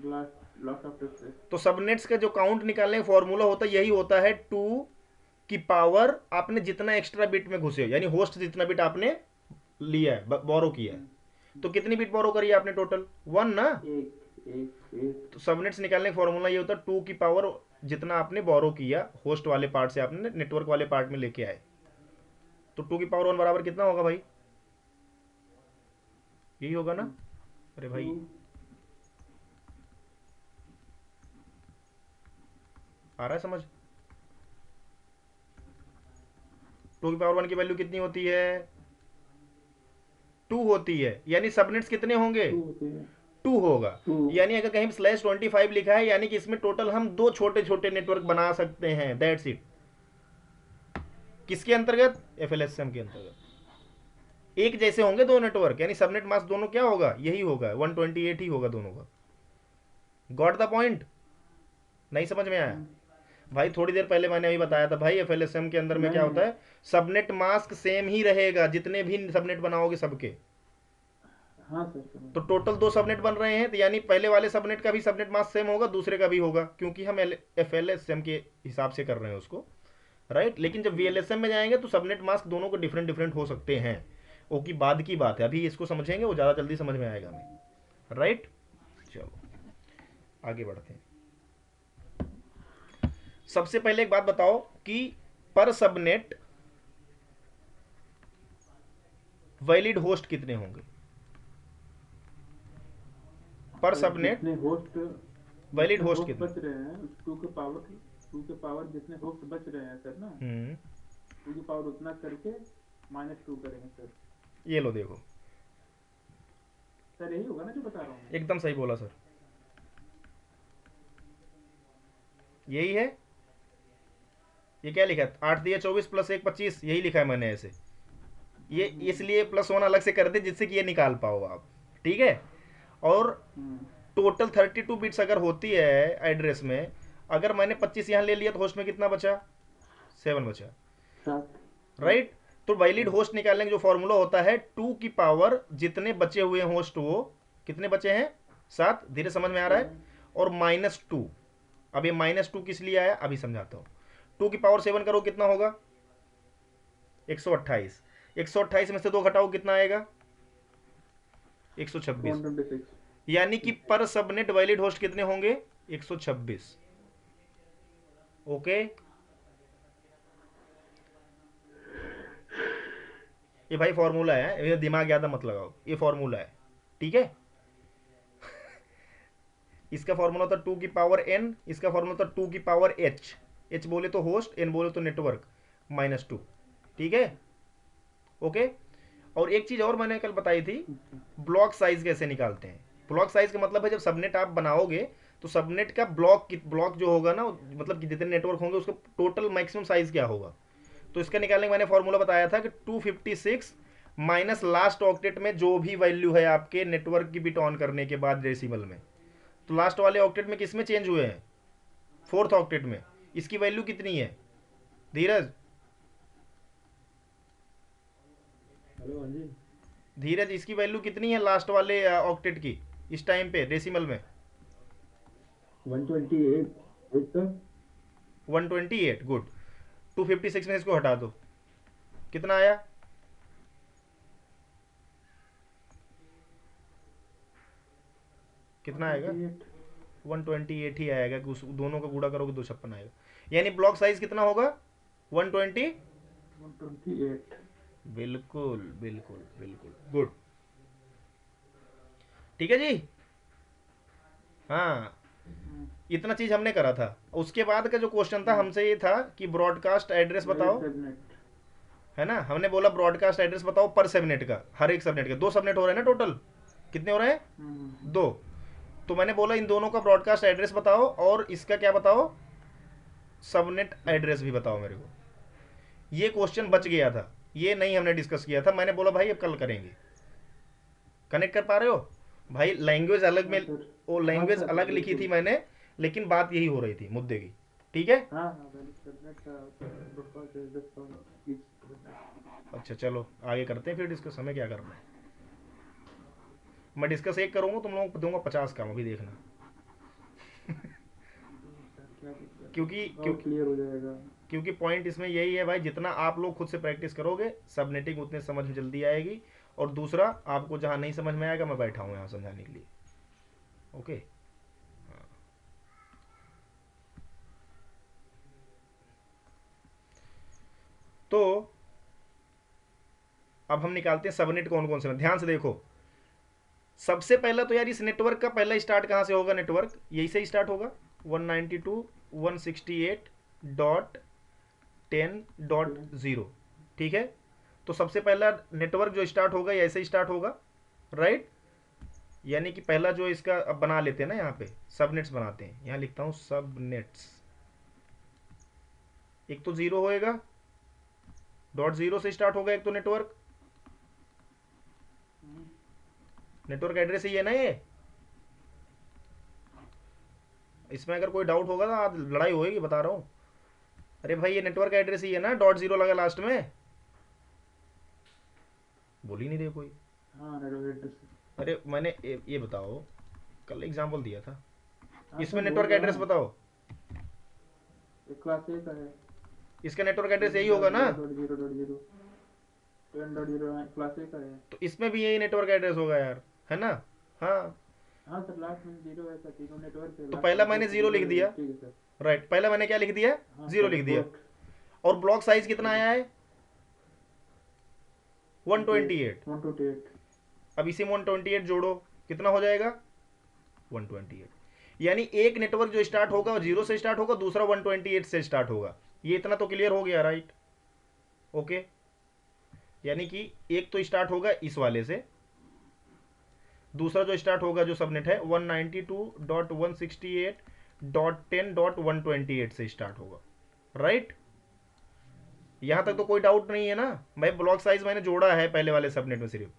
लॉस ऑफ से। तो सबनेट्स का जो काउंट निकालने का फॉर्मूला होता है, यही होता है 2 की पावर आपने जितना एक्स्ट्रा बिट में घुसे हो, यानी होस्ट जितना बिट आपने लिया है, बोरो किया है, तो कितनी बिट बोरो करी है आपने टोटल? 1 ना। एक एक एक तो सबनेट्स निकालने का फॉर्मूला ये होता है 2 की पावर जितना आपने बोरो किया होस्ट वाले पार्ट से आपने नेटवर्क वाले पार्ट में लेके आए, तो 2 की पावर 1 बराबर कितना होगा भाई? यही होगा ना? अरे भाई आ रहा है समझ? 2 की पावर 1 की वैल्यू कितनी होती है? 2 होती है, यानी सबनेट्स कितने होंगे? 2 होते हैं 2 होगा। 2 यानी अगर कहीं /25 लिखा है, यानी कि इसमें टोटल हम 2 छोटे छोटे नेटवर्क बना सकते हैं, दैट्स इट। किसके अंतर्गत? FLSM के अंतर्गत। एक जैसे होंगे दो नेटवर्क, यानी सबनेट मास्क दोनों क्या होगा? यही होगा, 128 ही होगा दोनों का। Got the point? नहीं समझ में आया भाई? थोड़ी देर पहले मैंने अभी बताया था भाई, FLSM के अंदर में क्या होता है, सबनेट मास्क सेम ही रहेगा जितने भी सबनेट बनाओगे सबके। हाँ सर समझ तो टोटल 2 सबनेट बन रहे हैं, तो यानी पहले वाले सबनेट का भी सबनेट मास्क सेम होगा, दूसरे का भी होगा, क्योंकि हम FLSM के हिसाब से कर रहे हैं उसको, राइट। लेकिन जब VLSM में जाएंगे तो सबनेट मास्क दोनों को डिफरेंट डिफरेंट हो सकते हैं, वो की बाद की बात है, अभी इसको समझेंगे वो ज़्यादा जल्दी समझ में आएगा हमें, राइट। चलो आगे बढ़ते हैं। सबसे पहले एक बात बताओ कि पर सबनेट वैलिड होस्ट कितने होंगे? पर सबनेट जितने होस्ट वैलिड होस्ट कितने? बच रहे हैं 2 के पावर जितने होस्ट बच रहे हैं सर ना 2 की पावर उतना करके -2 करेंगे सर। ये लो देखो, सर यही होगा ना जो बता रहा हूँ मैं? एकदम सही बोला सर, यही है। ये क्या लिखा है? 8 दिया 24 + 1 25, यही लिखा है मैंने ऐसे, ये इसलिए +1 अलग से कर दे जिससे कि ये निकाल पाओ आप, ठीक है। और टोटल 32 बिट्स अगर होती है एड्रेस में, अगर मैंने 25 यहाँ ले लिया तो होस्ट में कितना बचा? 7 बचा, 7 राइट। तो वैलिड होस्ट निकालने का जो फॉर्मूला होता है 2 की पावर जितने बचे हुए हैं होस्ट, वो कितने बचे हैं? 7। धीरे समझ में आ रहा है? और -2, अब ये -2 किस लिए आया अभी समझाता हूँ। 2 की पावर 7 करो कितना होगा? 128। 128 में से 2 घटाओ कितना आएगा? 126। 126 यानी कि पर सबनेट वैलिड होस्ट कितने होंगे? 126। ओके, ये भाई फॉर्मूला है, ये दिमाग ज़्यादा मत लगाओ, ये फॉर्मूला है, ठीक है। इसका फॉर्मूला होता 2 की पावर n, इसका फॉर्मूला होता 2 की पावर h। h बोले तो होस्ट, n बोले तो नेटवर्क, -2, ठीक है। ओके। और एक चीज़ और मैंने कल बताई थी, ब्लॉक साइज कैसे निकालते हैं। ब्लॉक साइज का मतलब है जब सबनेट आप बनाओगे तो सबनेट का ब्लॉक जो होगा ना, मतलब कि जितने नेटवर्क होंगे उसका टोटल मैक्सिमम साइज क्या होगा। तो इसका निकालने का मैंने फॉर्मूला बताया था कि 256 माइनस लास्ट ऑक्टेट में जो भी वैल्यू है आपके नेटवर्क की बिट ऑन करने के बाद डेसिमल में, तो लास्ट वाले ऑक्टेट में किस में चेंज हुए हैं? 4th ऑक्टेट में। इसकी वैल्यू कितनी है धीरज? हेलो हाँ जी, धीरज इसकी वैल्यू कितनी है लास्ट वाले ऑक्टेट की इस टाइम पे डेसिमल में? 128 एक का 128। गुड। 256 में इसको हटा दो, कितना आया? कितना आएगा? 128 ही आएगा, कि उस दोनों का गुणा करोगे 256 आएगा। यानी ब्लॉक साइज कितना होगा? 120। 128 बिल्कुल बिल्कुल बिल्कुल, गुड, ठीक है जी। हाँ, इतना चीज हमने करा था। उसके बाद का जो क्वेश्चन था हमसे ये था कि ब्रॉडकास्ट एड्रेस बताओ, है ना। हमने बोला ब्रॉडकास्ट एड्रेस बताओ पर सबनेट का, हर एक सबनेट का। 2 सबनेट हो रहे हैं ना टोटल, कितने हो रहे हैं? 2। तो मैंने बोला इन दोनों का ब्रॉडकास्ट एड्रेस बताओ और इसका क्या बताओ? सबनेट एड्रेस भी बताओ मेरे को। ये क्वेश्चन बच गया था, ये नहीं हमने डिस्कस किया था। मैंने बोला भाई अब कल करेंगे। कनेक्ट कर पा रहे हो भाई? लैंग्वेज अलग में, वो लैंग्वेज अलग लिखी थी मैंने, लेकिन बात यही हो रही थी मुद्दे की, ठीक है। अच्छा चलो आगे करते हैं फिर डिस्कस, हमें क्या करना है। मैं डिस्कस एक करूंगा, तुम लोगों को दूंगा 50 काम, अभी देखना। क्योंकि क्लियर हो जाएगा। क्योंकि पॉइंट इसमें यही है भाई, जितना आप लोग खुद से प्रैक्टिस करोगे सबनेटिंग उतने समझ में जल्दी आएगी। और दूसरा, आपको जहाँ नहीं समझ में आएगा मैं बैठा हूँ यहाँ समझाने के लिए। ओके, तो अब हम निकालते हैं सबनेट कौन कौन से हैं। ध्यान से देखो, सबसे पहला तो यार इस नेटवर्क का पहला स्टार्ट कहाँ से होगा? नेटवर्क यही से स्टार्ट होगा 192.168.10.0, ठीक है। तो सबसे पहला नेटवर्क जो स्टार्ट होगा ये ऐसे स्टार्ट होगा, राइट। यानी कि पहला जो इसका अब बना लेते हैं ना, यहाँ पे सबनेट्स बनाते हैं, यहाँ लिखता हूँ सबनेट्स। एक तो 0 होएगा, .0 से स्टार्ट होगा एक तो नेटवर्क। नेटवर्क एड्रेस ही है ना ये। इसमें अगर कोई डाउट होगा तो आज लड़ाई होएगी, बता रहा हूँ। अरे भाई ये नेटवर्क एड्रेस ही है ना, .0 लगा लास्ट में। बोल ही नहीं रहे कोई। हाँ नेटवर्क एड्रेस। अरे मैंने ये बताओ, कल एग्जांपल दिया था, हाँ, इसमें तो नेटवर्क बोल एड्रेस रहा हूँ। बताओ। क्लास ए का है। इसका नेटवर्क एड्रेस यही होगा ना, 10.0 क्लास ए का है। तो इसमें भी यही नेटवर्क एड्रेस होगा यार, है ना। हाँ, हाँ सर, लास्ट में 0 है सर, तीनों नेटवर्क है। तो पहला मैंने 0 लिख दिया, ठीक है सर। राइट। पहला मैंने क्या लिख दिया? हाँ 0 सर, लिख दिया। पोर्ट और ब्लॉक साइज कितना आया है? 128। 128। अब इसी में 128 जोड़ो, कितना हो जाएगा? 128। यानी एक नेटवर्क जो स्टार्ट होगा वो 0 से स्टार्ट होगा, दूसरा 128 से स्टार्ट होगा। ये इतना तो क्लियर हो गया, राइट। ओके, यानी कि एक तो स्टार्ट होगा इस वाले से, दूसरा जो स्टार्ट होगा जो सबनेट है 192.168.10.128 से स्टार्ट होगा, राइट। यहां तक तो कोई डाउट नहीं है ना भाई। ब्लॉक साइज मैंने जोड़ा है पहले वाले सबनेट में सिर्फ।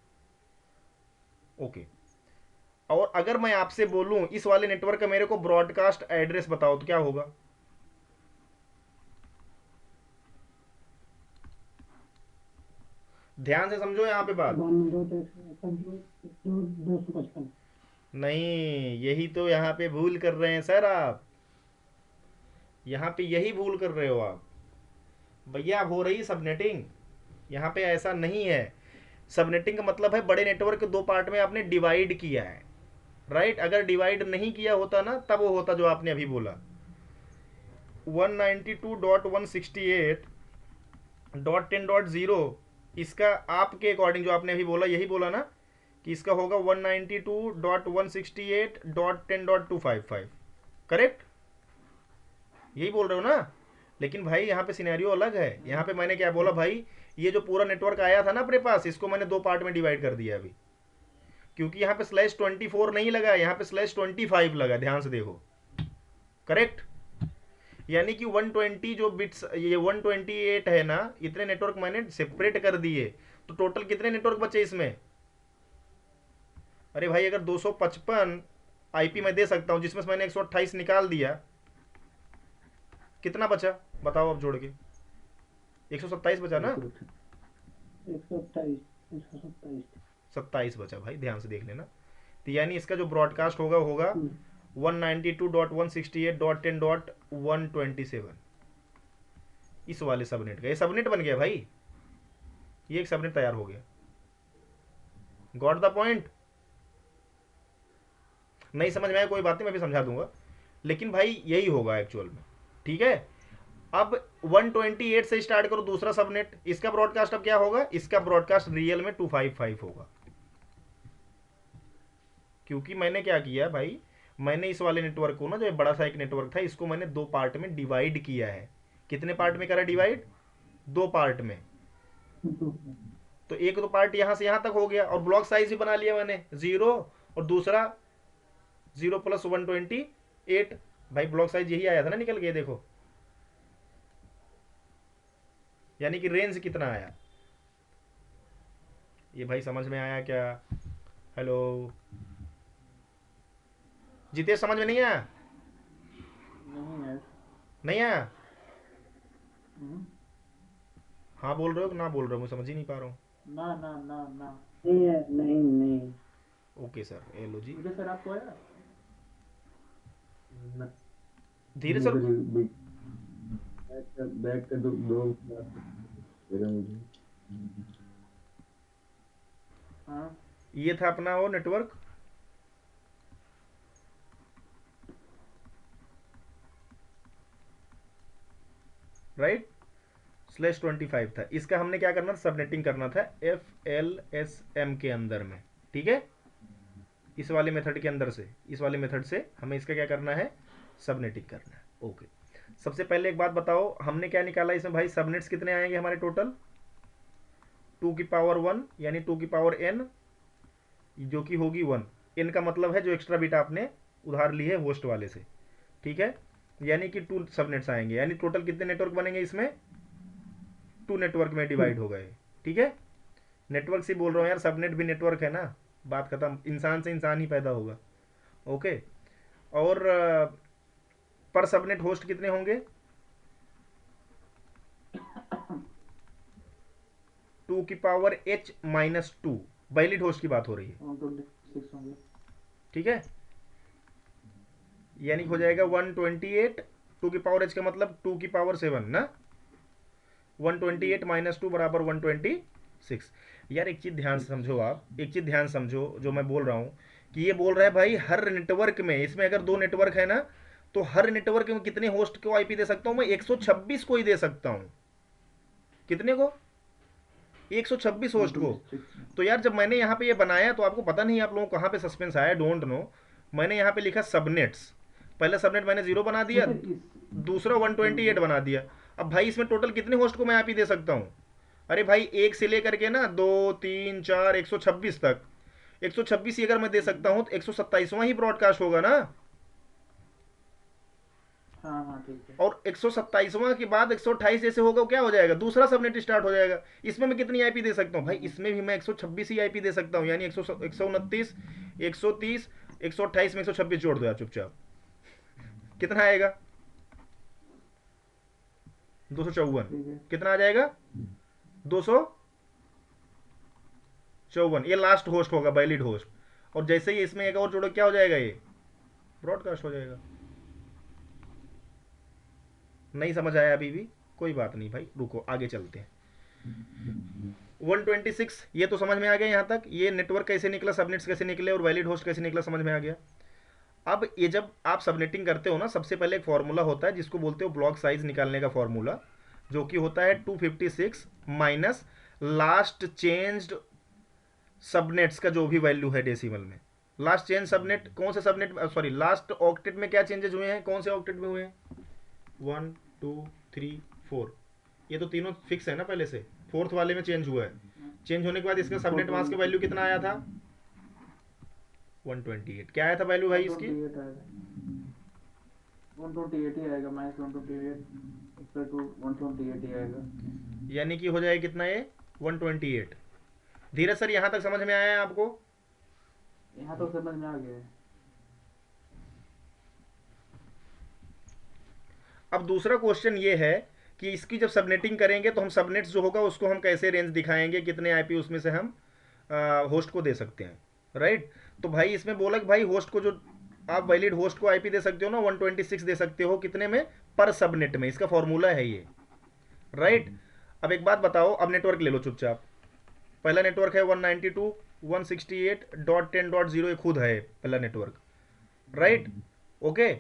ओके, और अगर मैं आपसे बोलूं इस वाले नेटवर्क का मेरे को ब्रॉडकास्ट एड्रेस बताओ तो क्या होगा? ध्यान से समझो यहां पे बात। 255। नहीं, यही तो यहां पे भूल कर रहे हैं सर आप। यहां पे यही भूल कर रहे हो आप भैया। अब हो रही सबनेटिंग, यहां पे ऐसा नहीं है। सबनेटिंग का मतलब है बड़े नेटवर्क को दो पार्ट में आपने डिवाइड किया है, राइट। अगर डिवाइड नहीं किया होता ना तब वो होता जो आपने अभी बोला 192.168.10.0। इसका आपके अकॉर्डिंग जो आपने अभी बोला यही बोला ना कि इसका होगा 192.168.10.255, करेक्ट। यही बोल रहे हो ना। लेकिन भाई यहाँ पे सिनेरियो अलग है। यहाँ पे मैंने क्या बोला भाई, ये जो पूरा नेटवर्क आया था ना अपने पास, इसको मैंने दो पार्ट में डिवाइड कर दिया अभी, क्योंकि यहाँ पे /24 नहीं लगा, यहाँ पे /25 लगा। ध्यान से देखो, करेक्ट। यानी कि 120 जो बिट्स, ये 128 है ना, इतने नेटवर्क मैंने सेपरेट कर दिए। तो टोटल कितने नेटवर्क बचे इसमें? अरे भाई, अगर 255 आईपी मैं दे सकता हूं, जिसमें से मैंने 128 निकाल दिया, कितना बचा बताओ अब जोड़ के? 127 बचा ना। 27 बचा भाई, ध्यान से देख लेना। तो यानी इसका जो ब्रॉडकास्ट होगा 192.168.10.127, इस वाले सबनेट का। ये सबनेट बन गया भाई, ये एक सबनेट तैयार हो गया। Got the point? नहीं समझ में आया कोई बात नहीं, मैं भी समझा दूंगा। लेकिन भाई यही होगा एक्चुअल में, ठीक है। अब 128 से स्टार्ट करो दूसरा सबनेट, इसका ब्रॉडकास्ट अब क्या होगा? इसका ब्रॉडकास्ट रियल में 255 होगा। क्योंकि मैंने क्या किया भाई, मैंने इस वाले नेटवर्क को ना, जो बड़ा सा एक नेटवर्क था, इसको मैंने दो पार्ट में डिवाइड किया है। कितने पार्ट में करा डिवाइड? दो पार्ट में। तो एक तो पार्ट यहां से यहां तक हो गया, और ब्लॉक साइज भी बना लिया मैंने 0, और दूसरा 0 + 128। भाई ब्लॉक साइज यही आया था ना निकल के, देखो। यानी कि रेंज कितना आया ये भाई, समझ में आया क्या? हेलो जितेश, समझ में नहीं आया? नहीं है। नहीं आया? हम्म, हाँ बोल रहे हो कि ना बोल रहे हो? मैं समझ ही नहीं पा रहा हूँ। ना ना ना ना। नहीं है, नहीं। ओके सर, ये लो जी। मुझे सर आपको आया? न- धीरे सर, बैठ कर दो देगा मुझे। हाँ ये था अपना वो नेटवर्क, राइट, /25 था। इसका हमने क्या करना था, सबनेटिंग करना था FLSM के अंदर में, ठीक है, इस वाले मेथड के अंदर से, इस वाले मेथड से हमें इसका क्या करना है, सबनेटिंग करना है। ओके, सबसे पहले एक बात बताओ, हमने क्या निकाला इसमें भाई, सबनेट्स कितने आएंगे हमारे टोटल, 2 की पावर 1 यानी 2 की पावर n, जो कि होगी 1। n का मतलब है जो एक्स्ट्रा बिट आपने उधार ली है होस्ट वाले से, ठीक है, यानी कि 2 सबनेट्स आएंगे, यानी टोटल कितने नेटवर्क बनेंगे इसमें, 2 नेटवर्क में डिवाइड हो गए, ठीक है। नेटवर्क से बोल रहा हूँ यार, सबनेट भी नेटवर्क है ना, बात खत्म, इंसान से इंसान ही पैदा होगा। ओके, और पर सबनेट होस्ट कितने होंगे, 2 की पावर h-2, वैलिड होस्ट की बात हो रही है, 126 होंगे। ठीक है, यानी हो जाएगा 128, 2 की पावर h का मतलब 2 की पावर 7 ना, 128 - 2 बराबर 126। यार एक चीज़ ध्यान से समझो, आप एक चीज़ ध्यान समझो जो मैं बोल रहा हूँ, कि ये बोल रहा है भाई हर नेटवर्क में, इसमें अगर 2 नेटवर्क है ना, तो हर नेटवर्क में कितने होस्ट को आईपी दे सकता हूँ मैं, 126 को ही दे सकता हूँ। कितने को, 126 होस्ट को। 126 तो यार जब मैंने यहाँ पे ये बनाया, तो आपको पता नहीं आप लोगों को कहाँ पे सस्पेंस आया, डोंट नो, मैंने यहाँ पे लिखा सबनेट्स, पहला सबनेट मैंने 0 बना दिया, सर इस दूसरा 128 बना दिया। अब भाई इसमें टोटल कितने होस्ट को मैं आईपी दे सकता हूँ, अरे भाई एक से लेकर के ना 2 3 4 126 तक, 126 ही अगर मैं दे सकता हूँ तो 127वां ही ब्रॉडकास्ट होगा ना, हाँ हाँ ठीक है। और 127वां के बाद 128 जैसे होगा, क्या हो जाएगा, दूसरा सबनेट स्टार्ट हो जाएगा। इसमें मैं कितनी आईपी दे सकता हूँ भाई, इसमें भी मैं 126 ही आईपी दे सकता हूँ, यानी 129 130 128 में 126 जोड़ दो यार चुपचाप, कितना आएगा, 254। ठीक है कितना आ जाएगा, 254, ये लास्ट होस्ट होगा, वैलिड होस्ट, और जैसे ही इसमें एक और जोड़ो क्या हो जाएगा, ये ब्रॉडकास्ट हो जाएगा। नहीं समझ आया अभी भी, कोई बात नहीं भाई, रुको आगे चलते हैं। 126 ये तो समझ में आ गया यहाँ तक, ये नेटवर्क कैसे निकला, सबनेट्स कैसे निकले और वैलिड होस्ट कैसे निकला, समझ में आ गया। अब ये जब आप सबनेटिंग करते हो ना, सबसे पहले एक फॉर्मूला होता है जिसको बोलते हो ब्लॉक साइज निकालने का फॉर्मूला, जो कि होता है 256 माइनस लास्ट चेंज्ड सबनेट्स का जो भी वैल्यू है डेसिमल में। लास्ट चेंज सबनेट कौन से सबनेट, सॉरी लास्ट ऑक्टेट में क्या चेंजेस हुए हैं, कौन से ऑक्टेट में हुए हैं, 1 2 3 4, ये तो तीनों फिक्स है ना पहले से, फोर्थ वाले में चेंज हुआ है, चेंज होने के बाद इसका सबनेट मास्क का वैल्यू कितना आया था, 128। क्या आया था वैल्यू भाई इसकी, 128 आएगा, 128 ही आएगा, -128 इक्वल टू 128 ही आएगा। यानी कि हो जाएगा कितना ये, 128। धीरज सर यहाँ तक समझ में आया है आपको, यहाँ तो समझ में आ गया है। अब दूसरा क्वेश्चन ये है कि इसकी जब सबनेटिंग करेंगे तो हम सबनेट्स जो होगा उसको हम कैसे रेंज दिखाएंगे, कितने आईपी उसमें से हम होस्ट को दे सकते हैं, राइट। तो भाई इसमें बोला कि भाई होस्ट को जो आप वैलिड होस्ट को आईपी दे सकते हो ना, 126 दे सकते हो, कितने में, पर सबनेट में, इसका फॉर्मूला है ये, राइट। अब एक बात बताओ, अब नेटवर्क ले लो चुपचाप, पहला नेटवर्क है 192.168.10.0, ये खुद है पहला नेटवर्क, राइट, ओके।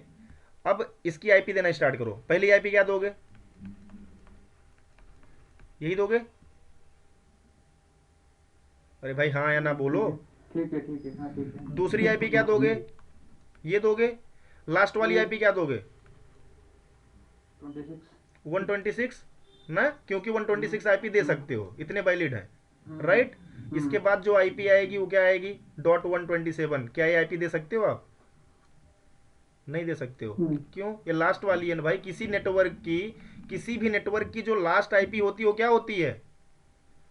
अब इसकी आईपी देना स्टार्ट करो, पहली आईपी क्या दोगे, यही दोगे, अरे भाई हाँ या ना बोलो। ठीक है ठीक है, हाँ ठीक है। दूसरी आईपी क्या दोगे, ये दोगे, लास्ट वाली आईपी क्या दोगे, 26 126 ना, क्योंकि 126 आईपी दे सकते हो, इतने वैलिड है, राइट। इसके बाद जो आईपी आएगी वो क्या आएगी, .127, क्या ये आईपी दे सकते हो आप, नहीं दे सकते हो, क्यों, ये लास्ट वाली है ना भाई, किसी नेटवर्क की, किसी भी नेटवर्क की जो लास्ट आईपी होती है वो क्या होती है,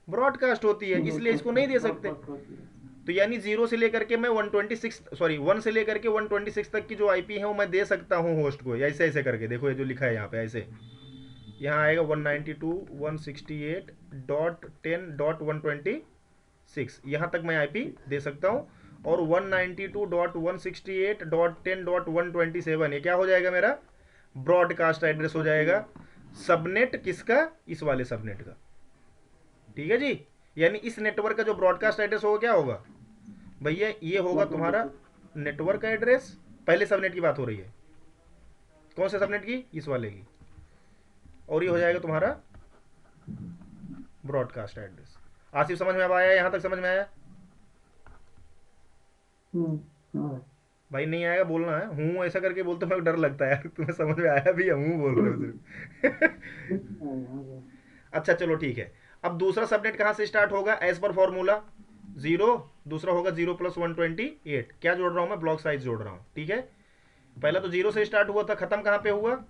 ब्रॉडकास्ट होती है, इसलिए इसको नहीं दे सकते। तो यानी 0 से लेकर के मैं 126, सॉरी 1 से लेकर के 126 तक की जो आईपी है वो मैं दे सकता हूँ होस्ट को, ऐसे ऐसे करके देखो, ये जो लिखा है यहाँ पे ऐसे, यहाँ आएगा 192.168.10.126, यहाँ तक मैं आईपी दे सकता हूँ, और 192.168.10.127 ये क्या हो जाएगा, मेरा ब्रॉडकास्ट एड्रेस हो जाएगा। सबनेट किसका, इस वाले सबनेट का, ठीक है जी। यानी इस नेटवर्क का जो ब्रॉडकास्ट एड्रेस होगा क्या होगा भैया, ये होगा तुम्हारा नेटवर्क एड्रेस। पहले सबनेट की बात हो रही है, कौन से सबनेट की, इस वाले की, और ये हो जाएगा तुम्हारा ब्रॉडकास्ट एड्रेस। आसिफ समझ में अब आया, यहां तक समझ में आया हाँ भाई? नहीं आएगा बोलना है, हूँ ऐसा करके बोलते मेरे को डर लगता है यार, तुम्हें समझ में आया भी, हूँ बोल रहे हो सिर्फ। अच्छा चलो ठीक है। अब दूसरा सबनेट कहाँ से स्टार्ट होगा, एज पर फॉर्मूला 0, दूसरा होगा 0 + 128। क्या जोड़ रहा हूँ मैं, ब्लॉक साइज जोड़ रहा हूँ, ठीक है। पहला तो 0 से स्टार्ट हुआ था, खत्म कहाँ पे हुआ,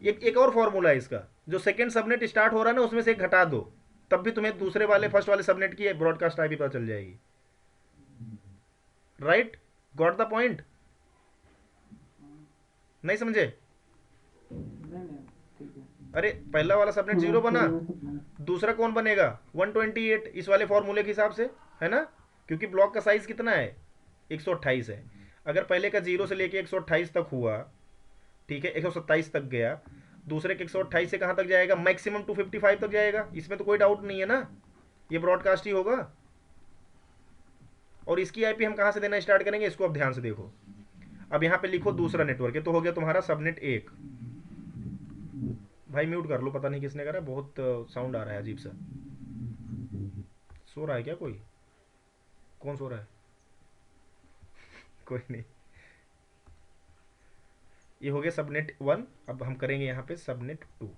एक और फॉर्मूला है इसका, जो सेकंड सबनेट स्टार्ट हो रहा है ना उसमें से एक घटा दो, तब भी तुम्हें दूसरे वाले फर्स्ट वाले सबनेट की ब्रॉडकास्ट आईपी पता चल जाएगी। Right, got the point? नहीं समझे? नहीं ठीक है। अरे पहला वाला सबनेट 0 बना, दूसरा कौन बनेगा 128, इस वाले फॉर्मूले के हिसाब से, है ना, क्योंकि ब्लॉक का साइज कितना है 128 है। अगर पहले का 0 से लेके 128 तक हुआ, ठीक है, 127 तक गया, दूसरे के 128 से कहाँ तक जाएगा, मैक्सिमम 255 तक जाएगा, इसमें तो कोई डाउट नहीं है ना, ये ब्रॉडकास्ट ही होगा। और इसकी आईपी हम कहाँ से देना स्टार्ट करेंगे, इसको अब ध्यान से देखो। अब यहाँ पे लिखो दूसरा नेटवर्क है, तो हो गया तुम्हारा सबनेट 1। भाई म्यूट कर लो, पता नहीं किसने करा, बहुत साउंड आ रहा है अजीब सा। सो रहा है क्या कोई, कौन सो रहा है? कोई नहीं। ये हो गया सबनेट 1। अब हम करेंगे यहाँ पे सबनेट 2।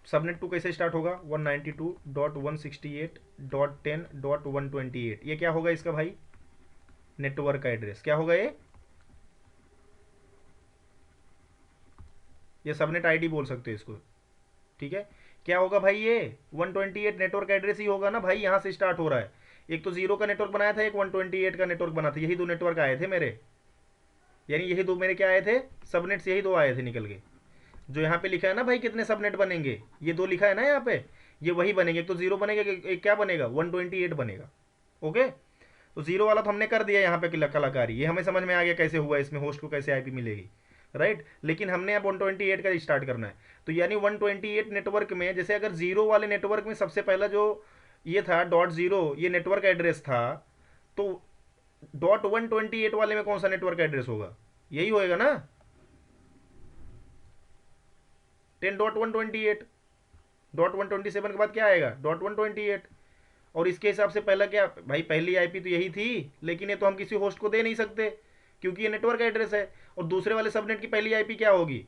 सबनेट 2 कैसे स्टार्ट होगा, 192.168.10.128। ये क्या होगा इसका भाई, नेटवर्क का एड्रेस क्या होगा, ये सबनेट आईडी बोल सकते हो इसको, ठीक है। क्या होगा भाई, ये 128 नेटवर्क एड्रेस ही होगा ना भाई, यहां से स्टार्ट हो रहा है। एक तो 0 का नेटवर्क बनाया था, एक 128 का नेटवर्क बना था, यही दो नेटवर्क आए थे मेरे, यानी यही दो मेरे क्या आए थे, सबनेट से यही दो आए थे निकल के। जो यहाँ पे लिखा है ना भाई कितने सबनेट बनेंगे, ये दो लिखा है ना यहाँ पे, ये वही बनेंगे। एक तो 0 बनेगा, एक क्या बनेगा 128 बनेगा। ओके, तो 0 वाला तो हमने कर दिया यहाँ पे कलाकारी, ये हमें समझ में आ गया कैसे हुआ, इसमें होस्ट को कैसे आईपी मिलेगी, राइट। लेकिन हमने अब 128 का स्टार्ट करना है, तो यानी 128 नेटवर्क में, जैसे अगर 0 वाले नेटवर्क में सबसे पहला जो ये था .0, ये नेटवर्क एड्रेस था, तो .128 वाले में कौन सा नेटवर्क एड्रेस होगा, यही होएगा ना 10.128। .127 के बाद क्या आएगा .128। और इसके हिसाब से पहला क्या भाई, पहली आईपी तो यही थी, लेकिन ये तो हम किसी होस्ट को दे नहीं सकते क्योंकि ये नेटवर्क एड्रेस है। और दूसरे वाले सबनेट की पहली आईपी क्या होगी,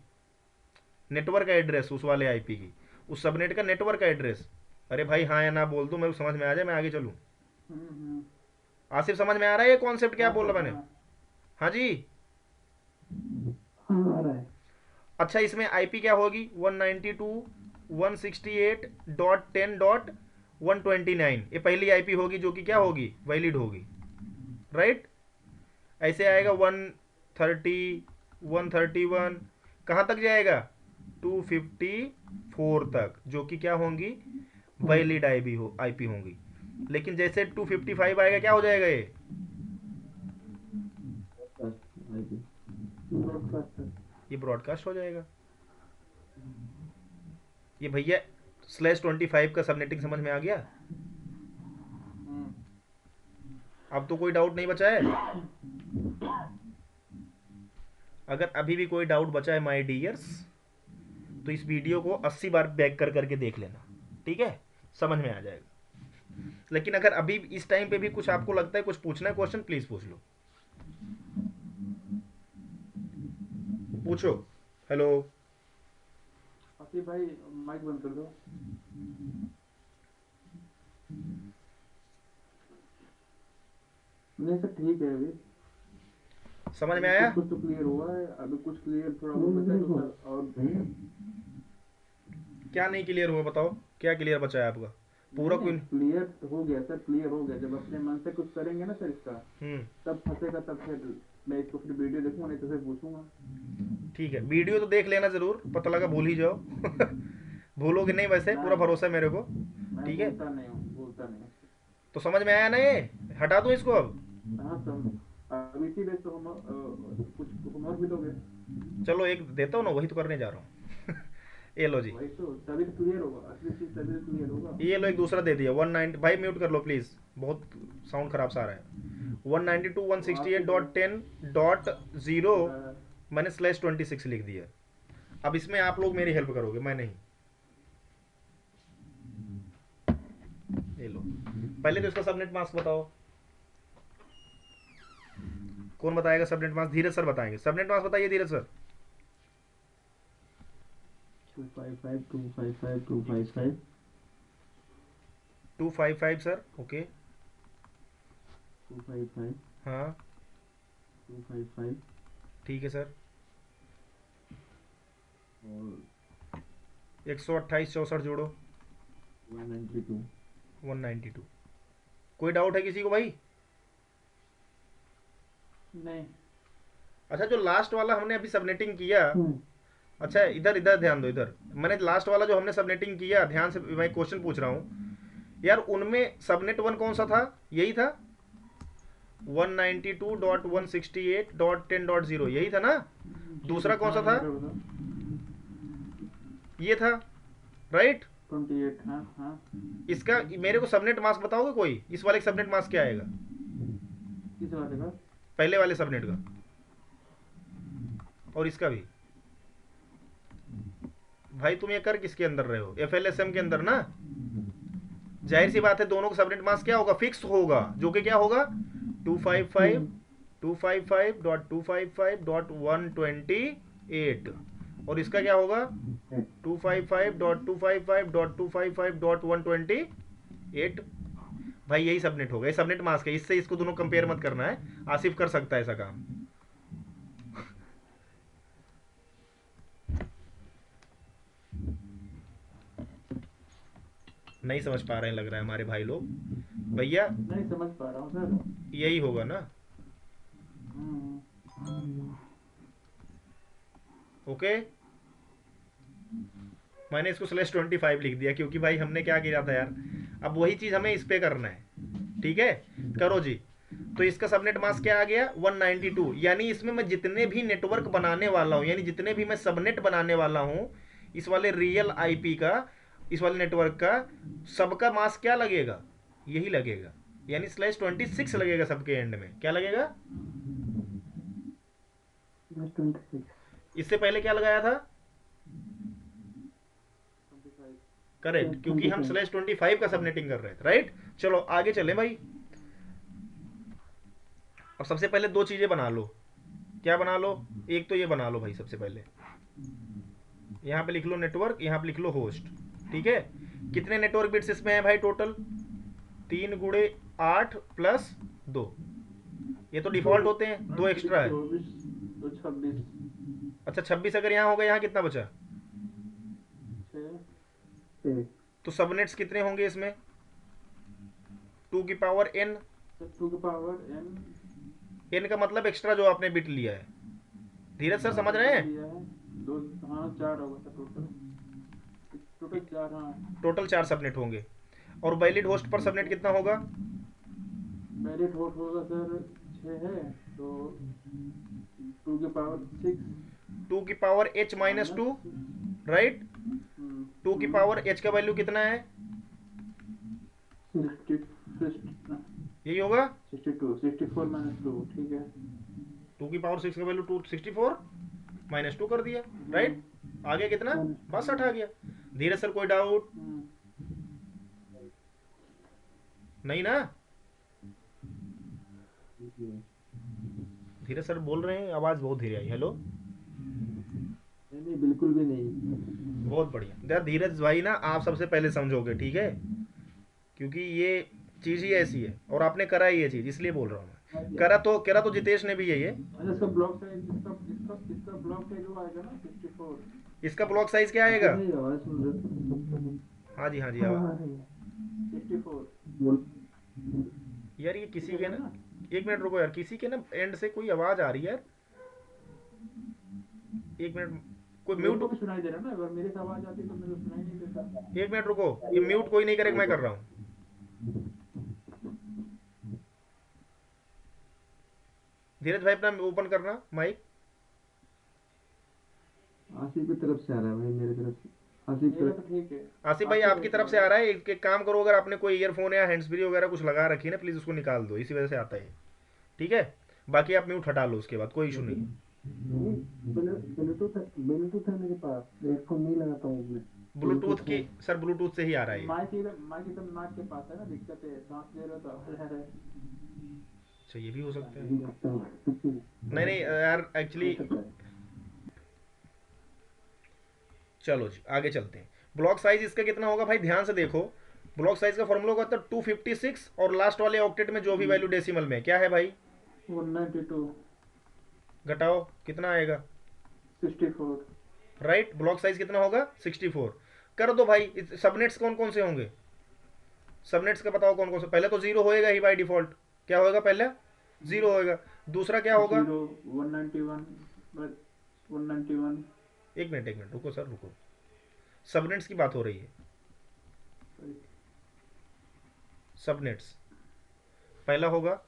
नेटवर्क एड्रेस उस वाले आईपी की, उस सबनेट का नेटवर्क एड्रेस। अरे भाई हाँ या ना बोल दो, मेरे को समझ में आ जाए, मैं आगे चलूँ। आसिफ समझ में आ रहा है ये कॉन्सेप्ट क्या बोल रहा मैंने? हाँ जी, हाँ आ रहा है। अच्छा इसमें आईपी क्या होगी 192.168.10.129, ये पहली आईपी होगी जो कि क्या होगी, वैलिड होगी, राइट। ऐसे आएगा 130, 131, कहाँ तक जाएगा 254 तक, जो कि क्या होंगी, वैलिड आईपी होंगी। लेकिन जैसे 255 आएगा क्या हो जाएगा, ये ब्रॉडकास्ट हो जाएगा। ये भैया /25 का सबनेटिंग समझ में आ गया? अब तो कोई डाउट नहीं बचा है? अगर अभी भी कोई डाउट बचा है माय डियर्स, तो इस वीडियो को 80 बार बैक कर करके देख लेना, ठीक है, समझ में आ जाएगा। लेकिन अगर अभी इस टाइम पे भी कुछ आपको लगता है कुछ पूछना है क्वेश्चन, प्लीज पूछ लो, पूछो। हेलो आसिफ भाई माइक बंद कर दो। नहीं सर ठीक है, अभी समझ में आया? कुछ तो क्लियर हुआ है, अभी कुछ क्लियर थोड़ा बहुत बचा है तो सर, और क्या नहीं क्लियर हुआ बताओ, क्या क्लियर बचा है आपका पूरा? क्यों क्लियर हो गया सर, क्लियर हो गया। जब अपने मन से कुछ करेंगे ना सर इसका, हम्म, तब फंसेगा, तब फिर मैं इसको फिर वीडियो देखूंगा, नहीं तो फिर पूछूंगा। ठीक है, वीडियो तो देख लेना जरूर, पता लगा भूल ही जाओ भूलोगे नहीं, वैसे पूरा भरोसा है मेरे को, मैं ठीक है। भूलता नहीं हूँ, भूलता नहीं हूँ। तो समझ में आया ना, ये हटा दूं इसको अब? हाँ सर, अब इसी बेस तो हम कुछ तुम और भी दोगे। चलो एक देता हूँ ना, वही तो करने जा रहा हूँ। ये लो जी, वही तो, तभी तो क्लियर होगा, असली चीज तभी तो क्लियर होगा। ये लो एक दूसरा दे दिया 190। भाई म्यूट कर लो प्लीज़, बहुत साउंड खराब सा आ रहा है। 192.168.10.0 मैंने /26 लिख दिया। अब इसमें आप लोग मेरी हेल्प करोगे, मैं नहीं। ये लो, पहले तो इसका सबनेट मास्क बताओ। कौन बताएगा सबनेट मास्क? धीरज सर बताएंगे। सबनेट मास्क बताइए धीरज सर। 255 255 sir, okay. 255 हाँ 255 ठीक है सर। और 128 64 जोड़ो 192। 192। कोई डाउट है किसी को भाई? नहीं। अच्छा, जो लास्ट वाला हमने अभी सबनेटिंग किया, अच्छा इधर इधर ध्यान दो, इधर मैंने लास्ट वाला जो हमने सबनेटिंग किया, ध्यान से मैं क्वेश्चन पूछ रहा हूँ यार, उनमें सबनेट 1 कौन सा था? यही था 192.168.10.0, यही था ना? दूसरा कौन सा था? ये था, राइट? 28। हाँ हाँ। इसका मेरे को सबनेट मास्क बताओगे कोई? इस वाले सबनेट मास्क क्या आएगा? किस वाले का? पहले वाले सबनेट का, और इसका भी। भाई तुम ये कर किसके अंदर रहे हो? FLSM के अंदर ना? जाहिर सी बात है दोनों का सबनेट मास्क क्या होगा? फिक्स होगा, जो कि क्या होगा? 255.255.128। और इसका क्या होगा? 255.255.255.128। भाई यही सबनेट होगा, ये सबनेट मास्क है। इससे इसको दोनों कंपेयर मत करना है, आसिफ कर सकता है ऐसा काम। नहीं समझ पा रहे हैं लग रहा है हमारे भाई लोग। भैया नहीं समझ पा रहा हूँ सर। यही होगा ना? ओके, मैंने इसको /25 लिख दिया क्योंकि भाई हमने क्या किया था यार, अब वही चीज हमें इस पे करना है। ठीक है, करो जी। तो इसका सबनेट मास्क क्या आ गया? 192। यानी इसमें मैं जितने भी नेटवर्क बनाने वाला हूं, यानी जितने भी मैं सबनेट बनाने वाला हूं इस वाले रियल आईपी का, इस वाले नेटवर्क का, सबका मास्क क्या लगेगा? यही लगेगा, यानी /26 लगेगा सबके एंड में। क्या लगेगा? 26। इससे पहले क्या लगाया था? करेक्ट, क्योंकि हम /25 का सबनेटिंग कर रहे थे, राइट? चलो आगे चलें भाई। और सबसे पहले दो चीजें बना लो। क्या बना लो? एक तो ये बना लो भाई, सबसे पहले यहां पे लिख लो नेटवर्क, यहां पे लिख लो होस्ट। ठीक है, कितने नेटवर्क बिट्स इसमें है भाई टोटल? 3 × 8 + 2। ये तो डिफॉल्ट होते हैं, 2 एक्स्ट्रा है। 26। अच्छा 26 अगर यहाँ होगा, यहाँ कितना बचा? 6। तो सबनेट्स कितने होंगे इसमें? 2 की पावर n। 2 की पावर n। n का मतलब एक्स्ट्रा जो आपने बिट लिया है। धीरज सर समझ रहे हैं? दो, हाँ 4 होगा सर टोटल। टोटल 4, हाँ। टोटल 4 सबनेट होंगे। और वैलिड होस्ट पर सबनेट कितना होगा? वैलिड होस्ट होगा सर 6 है, तो 2 की पावर 6। 2 की पावर h-2, राइट? 2 की पावर h का वैल्यू कितना है? 64 यही होगा। 64 - 2, ठीक है। 2 की पावर 6 का वैल्यू 64 - 2 कर दिया, राइट? आगे कितना? 62 आ गया। धीरज सर कोई डाउट? नहीं ना? धीरज सर बोल रहे हैं, आवाज बहुत धीरे आई। हेलो, नहीं बिल्कुल भी नहीं। बहुत बढ़िया। धीरज भाई ना, आप सबसे पहले समझोगे, ठीक है? क्योंकि ये चीज ही ऐसी है और आपने करा ही ये चीज, इसलिए बोल रहा हूँ मैं। करा तो जितेश ने भी यही है। अच्छा, इसका ब्लॉक साइज, इसका ब्लॉक साइज वो आएगा ना 64। इसका ब्लॉक साइज क्या आएगा? नहीं, आवाज सुन रहे? हाँ जी, हाँ जी, हाँ, आवाज। 64। यार ये किसी के ना, एक मिनट रुको यार, किसी के ना एंड से कोई आवाज आ रही है यार। एक मिनट, कोई मेरे म्यूट। को भी सुनाई दे रहा है ना, अगर मेरे से आवाज आती तो मेरे को सुनाई नहीं देता। एक मिनट रुको, ये म्यूट कोई नहीं करेगा, मैं कर रहा हूँ। धीरज भाई अपना ओपन करना माइक। आसिफ की तरफ से आ रहा है भाई, मेरे तरफ से आसिफ मेरा तरफ। तो ठीक है। आसिफ भाई आपकी तरफ से आ रहा है। एक काम करो, अगर आपने कोई ईयरफोन या हैंड्स फ्री वगैरह कुछ लगा रखी है ना, प्लीज़ उसको निकाल दो, इसी वजह से आता है। ठीक है, बाकी आप म्यूट हटा लो उसके बाद, कोई इशू नहीं। ब्लूटूथ ब्लूटूथ है मेरे पास, हेडफोन नहीं लगाता हूँ मैं। ब्लूटूथ की सर, ब्लूटूथ से ही आ रहा है ये। माइक एकदम नाक के पास है ना, दिक्कत है, सांस ले रहे हो तो आवाज आ रहा है। अच्छा, ये भी हो सकता है। नहीं लगता हूँ। नहीं नहीं यार, एक्चुअली चलो जी आगे चलते हैं। ब्लॉक साइज इसका कितना होगा भाई, ध्यान से देखो। ब्लॉक साइज का फॉर्मूला होगा तो 256 और लास्ट वाले ऑक्टेट में जो भी वैल्यू डेसिमल में क्या है भाई, 192, घटाओ कितना आएगा, 64, राइट। ब्लॉक साइज कितना होगा, 64। कर दो भाई। सबनेट्स कौन कौन से होंगे, सबनेट्स का बताओ कौन कौन से। पहले तो जीरो होएगा ही बाय डिफॉल्ट। क्या होएगा, पहले जीरो होएगा। दूसरा क्या होगा, 0, 191, बस 191, एक मिनट रुको सर, रुको। सबनेट्स की बात हो रही है, सबनेट्स पहला होगा।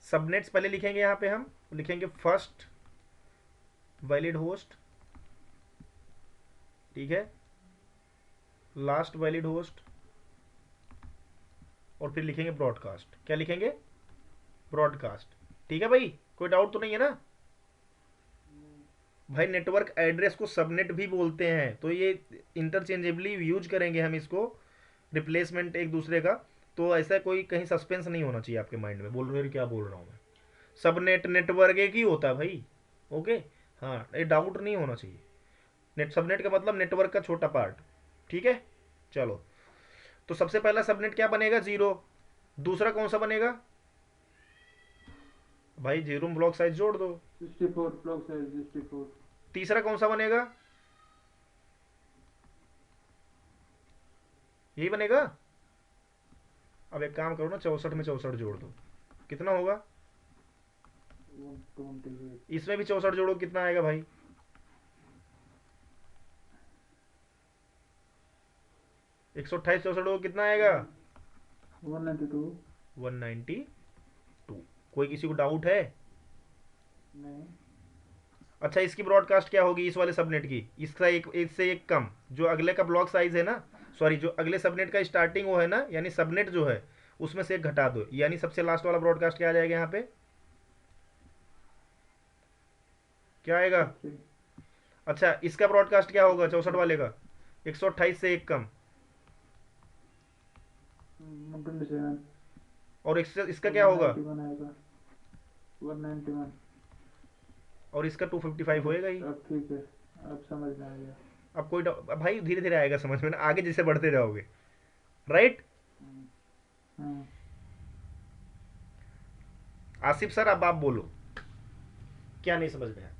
सबनेट्स पहले लिखेंगे, यहां पे हम लिखेंगे फर्स्ट वैलिड होस्ट, ठीक है, लास्ट वैलिड होस्ट, और फिर लिखेंगे ब्रॉडकास्ट। क्या लिखेंगे, ब्रॉडकास्ट। ठीक है भाई, कोई डाउट तो नहीं है ना भाई। नेटवर्क एड्रेस को सबनेट भी बोलते हैं, तो ये इंटरचेंजेबली यूज करेंगे हम इसको, रिप्लेसमेंट एक दूसरे का। तो ऐसा कोई कहीं सस्पेंस नहीं होना चाहिए आपके माइंड में, बोल रहे हो क्या बोल रहा हूँ मैं। सबनेट नेटवर्क एक ही होता है भाई, ओके। हाँ, ये डाउट नहीं होना चाहिए। सबनेट का मतलब नेटवर्क का छोटा पार्ट, ठीक है। चलो, तो सबसे पहला सबनेट क्या बनेगा, 0। दूसरा कौन सा बनेगा भाई, जीरो में ब्लॉक साइज जोड़ दो। 64, ब्लॉक साइज 64, तीसरा कौन सा बनेगा, यही बनेगा। अब एक काम करो ना, 64 में 64 जोड़ दो, कितना होगा। 128, इसमें भी 64 जोड़ो, कितना आएगा भाई, 128 64 जोड़ो, कितना आएगा 192, 192। कोई किसी को डाउट है। नहीं, अच्छा, इसकी ब्रॉडकास्ट क्या होगी इस वाले सबनेट की, इसका इससे एक कम, जो अगले का ब्लॉक साइज है ना, सॉरी, जो अगले सबनेट का स्टार्टिंग वो है ना, यानी सबनेट जो है उसमें से एक घटा दो, यानी सबसे लास्ट वाला ब्रॉडकास्ट क्या आ जाएगा यहाँ पे, क्या आएगा। अच्छा, इसका ब्रॉडकास्ट क्या होगा 64 वाले का, 128 से एक कम, 127, और इसका क्या होगा, 191, और इसका 255 होएगा ही। अब ठीक है, अब समझ में आ गया। अब कोई अब भाई धीरे धीरे आएगा समझ में ना, आगे जैसे बढ़ते जाओगे, राइट। हाँ, आसिफ सर, अब आप बोलो, क्या नहीं समझ में आया।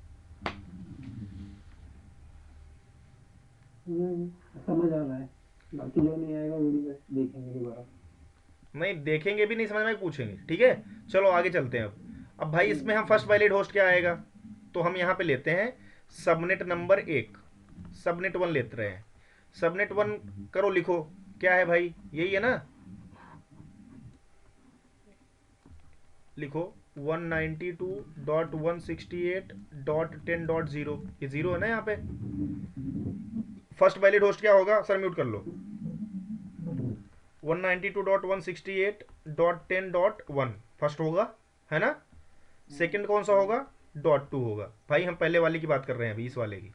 समझ आ रहा है, बाकी जो नहीं आएगा वीडियो देखेंगे दोबारा। नहीं देखेंगे भी नहीं समझ में, पूछेंगे, ठीक है। चलो आगे चलते हैं। अब भाई इसमें हम फर्स्ट वैलिड होस्ट क्या आएगा, तो हम यहाँ पे लेते हैं सबनेट नंबर 1, सबनेट 1 लेते रहे हैं। सबनेट 1 करो, लिखो क्या है भाई, यही है ना, लिखो 192.168.10.0, ये 0 है ना यहाँ पे। फर्स्ट वैलिड होस्ट क्या होगा सर, म्यूट कर लो। 192.168.10.1 फर्स्ट होगा, है ना। सेकंड कौन सा होगा, .2 होगा। भाई हम पहले वाले की बात कर रहे हैं अभी, इस वाले की,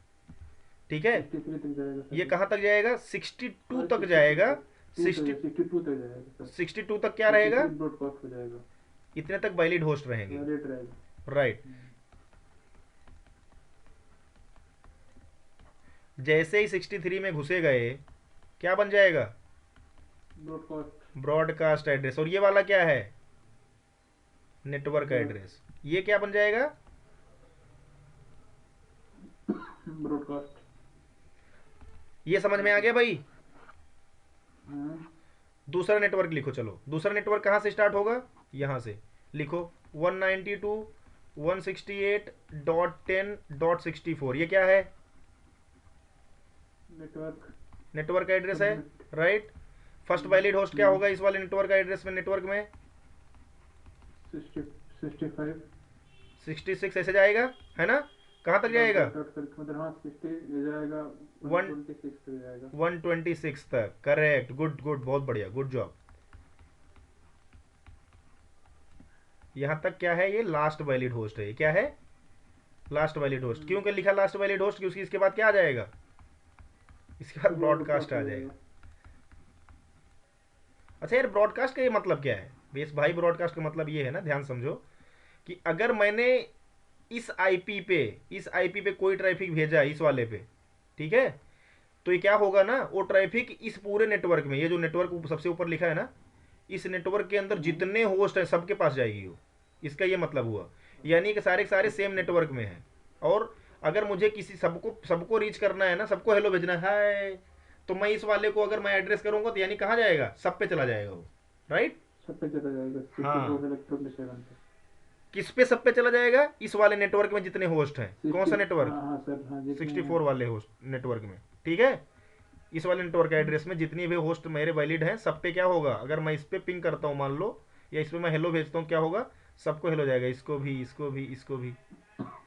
ठीक है। 63 तक जाएगा सर। ये कहाँ तक जाएगा, 62 तक जाएगा। 62 तक जाएगा सर। 62 तक क्या रहेगा, ब्रॉडकास्ट हो जाएगा, इतने तक वैलिड होस्ट रहेंगे, वैलिड रहेगा। राइट। जैसे ही 63 में घुसे गए, क्या बन जाएगा, ब्रॉडकास्ट, ब्रॉडकास्ट एड्रेस। और ये वाला क्या है, नेटवर्क एड्रेस। ये क्या बन जाएगा, ब्रॉडकास्ट। ये समझ में आ गया भाई। हाँ, दूसरा नेटवर्क लिखो, चलो दूसरा नेटवर्क कहाँ से स्टार्ट होगा, यहाँ से लिखो 192.168.10.64। ये क्या है, नेटवर्क एड्रेस है, राइट। फर्स्ट वैलिड होस्ट क्या होगा इस वाले नेटवर्क एड्रेस में, नेटवर्क में 65, 66 ऐसे जाएगा, है ना। कहाँ तक जाएगा? डॉट करके मतलब हाँ 60 ये जाएगा 126 पे जाएगा। 126 तक, करेक्ट, गुड गुड, बहुत बढ़िया, गुड जॉब। यहाँ तक क्या है? ये लास्ट वैलिड होस्ट है। ये क्या है? Last valid host. क्यों कर लिखा लास्ट वैलिड होस्ट? क्योंकि इसके बाद क्या आ जाएगा? इसके बाद ब्रॉडकास्ट आ जाएगा। अच्छा यार, ब्रॉडकास्ट का ये मतलब क्या है? बेस भाई, ब्रॉडकास्ट का मतलब ये है ना, ध्यान समझो, कि अगर मैंने इस आईपी पे कोई ट्रैफिक भेजा इस वाले पे, ठीक है, तो ये क्या होगा ना, वो ट्रैफिक इस पूरे नेटवर्क में, ये जो नेटवर्क सबसे ऊपर लिखा है ना, इस नेटवर्क के अंदर जितने होस्ट हैं सबके पास जाएगी वो। इसका ये मतलब हुआ, यानी कि सारे के सारे सेम नेटवर्क में हैं। और अगर मुझे किसी सबको रीच करना है ना, सबको हेलो भेजना है, तो मैं इस वाले को अगर मैं एड्रेस करूंगा तो यानी कहाँ जाएगा? सब पे चला जाएगा वो, राइट? सब पे चला जाएगा। हाँ। 64 से लेकर 27 पे। किस पे सब पे चला जाएगा? इस वाले नेटवर्क में जितने होस्ट हैं। कौन सा नेटवर्क? हाँ सर, हाँ 64 वाले होस्ट नेटवर्क में, ठीक है। इस वाले नेटवर्क एड्रेस में जितनी भी होस्ट मेरे वैलिड हैं सब पे क्या होगा? अगर मैं इस पे पिंग करता हूँ मान लो, या इस पे मैं हेलो भेजता हूँ, क्या होगा? सबको हेलो जाएगा, इसको भी, इसको भी, इसको भी,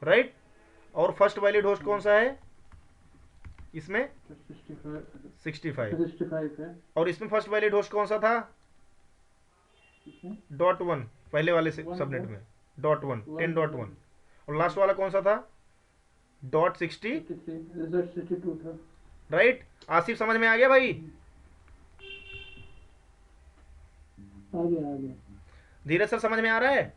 राइट। और फर्स्ट वैलिड होस्ट कौन सा है इसमें? 65 है। और इसमें फर्स्ट वैलिड होस्ट कौन सा था? .1 पहले वाले से सबनेट में, .1 10.1। और लास्ट वाला कौन सा था? .60, 62 था। राइट। आसिफ समझ में आ गया भाई? आ गया। धीरज सर समझ में आ रहा है?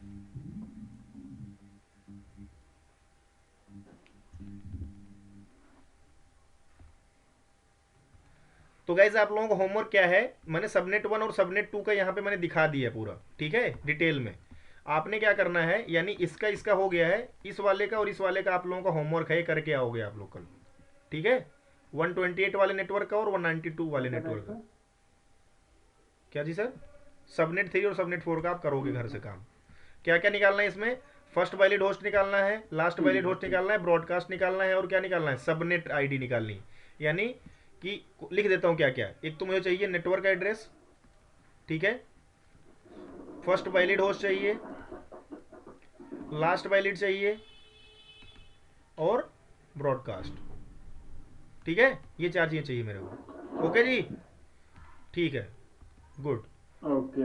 तो गाइज आप लोगों का होमवर्क क्या है? मैंने सबनेट 1 और सबनेट 2 का यहाँ पे मैंने दिखा दिया पूरा, ठीक है, डिटेल में। आपने क्या करना है, यानी इसका हो गया है, इस वाले का और इस वाले का आप लोगों का होमवर्क है, करके आओगे आप लोग कल, ठीक है। 128 वाले नेटवर्क का और 192 वाले नेटवर्क का। क्या जी सर? सबनेट 3 और सबनेट 4 का आप करोगे घर से काम। क्या क्या निकालना है इसमें? फर्स्ट वैलिड होस्ट निकालना है, लास्ट वैलिड होस्ट निकालना है, ब्रॉडकास्ट निकालना है, और क्या निकालना है? सबनेट आईडी निकालनी। यानी कि लिख देता हूं क्या क्या। एक तो मुझे चाहिए नेटवर्क एड्रेस, ठीक है, फर्स्ट वैलिड होस्ट चाहिए, लास्ट वैलिड चाहिए, और ब्रॉडकास्ट, ठीक है। ये 4 चीजें चाहिए मेरे को। ओके जी, ठीक है, गुड। ओके।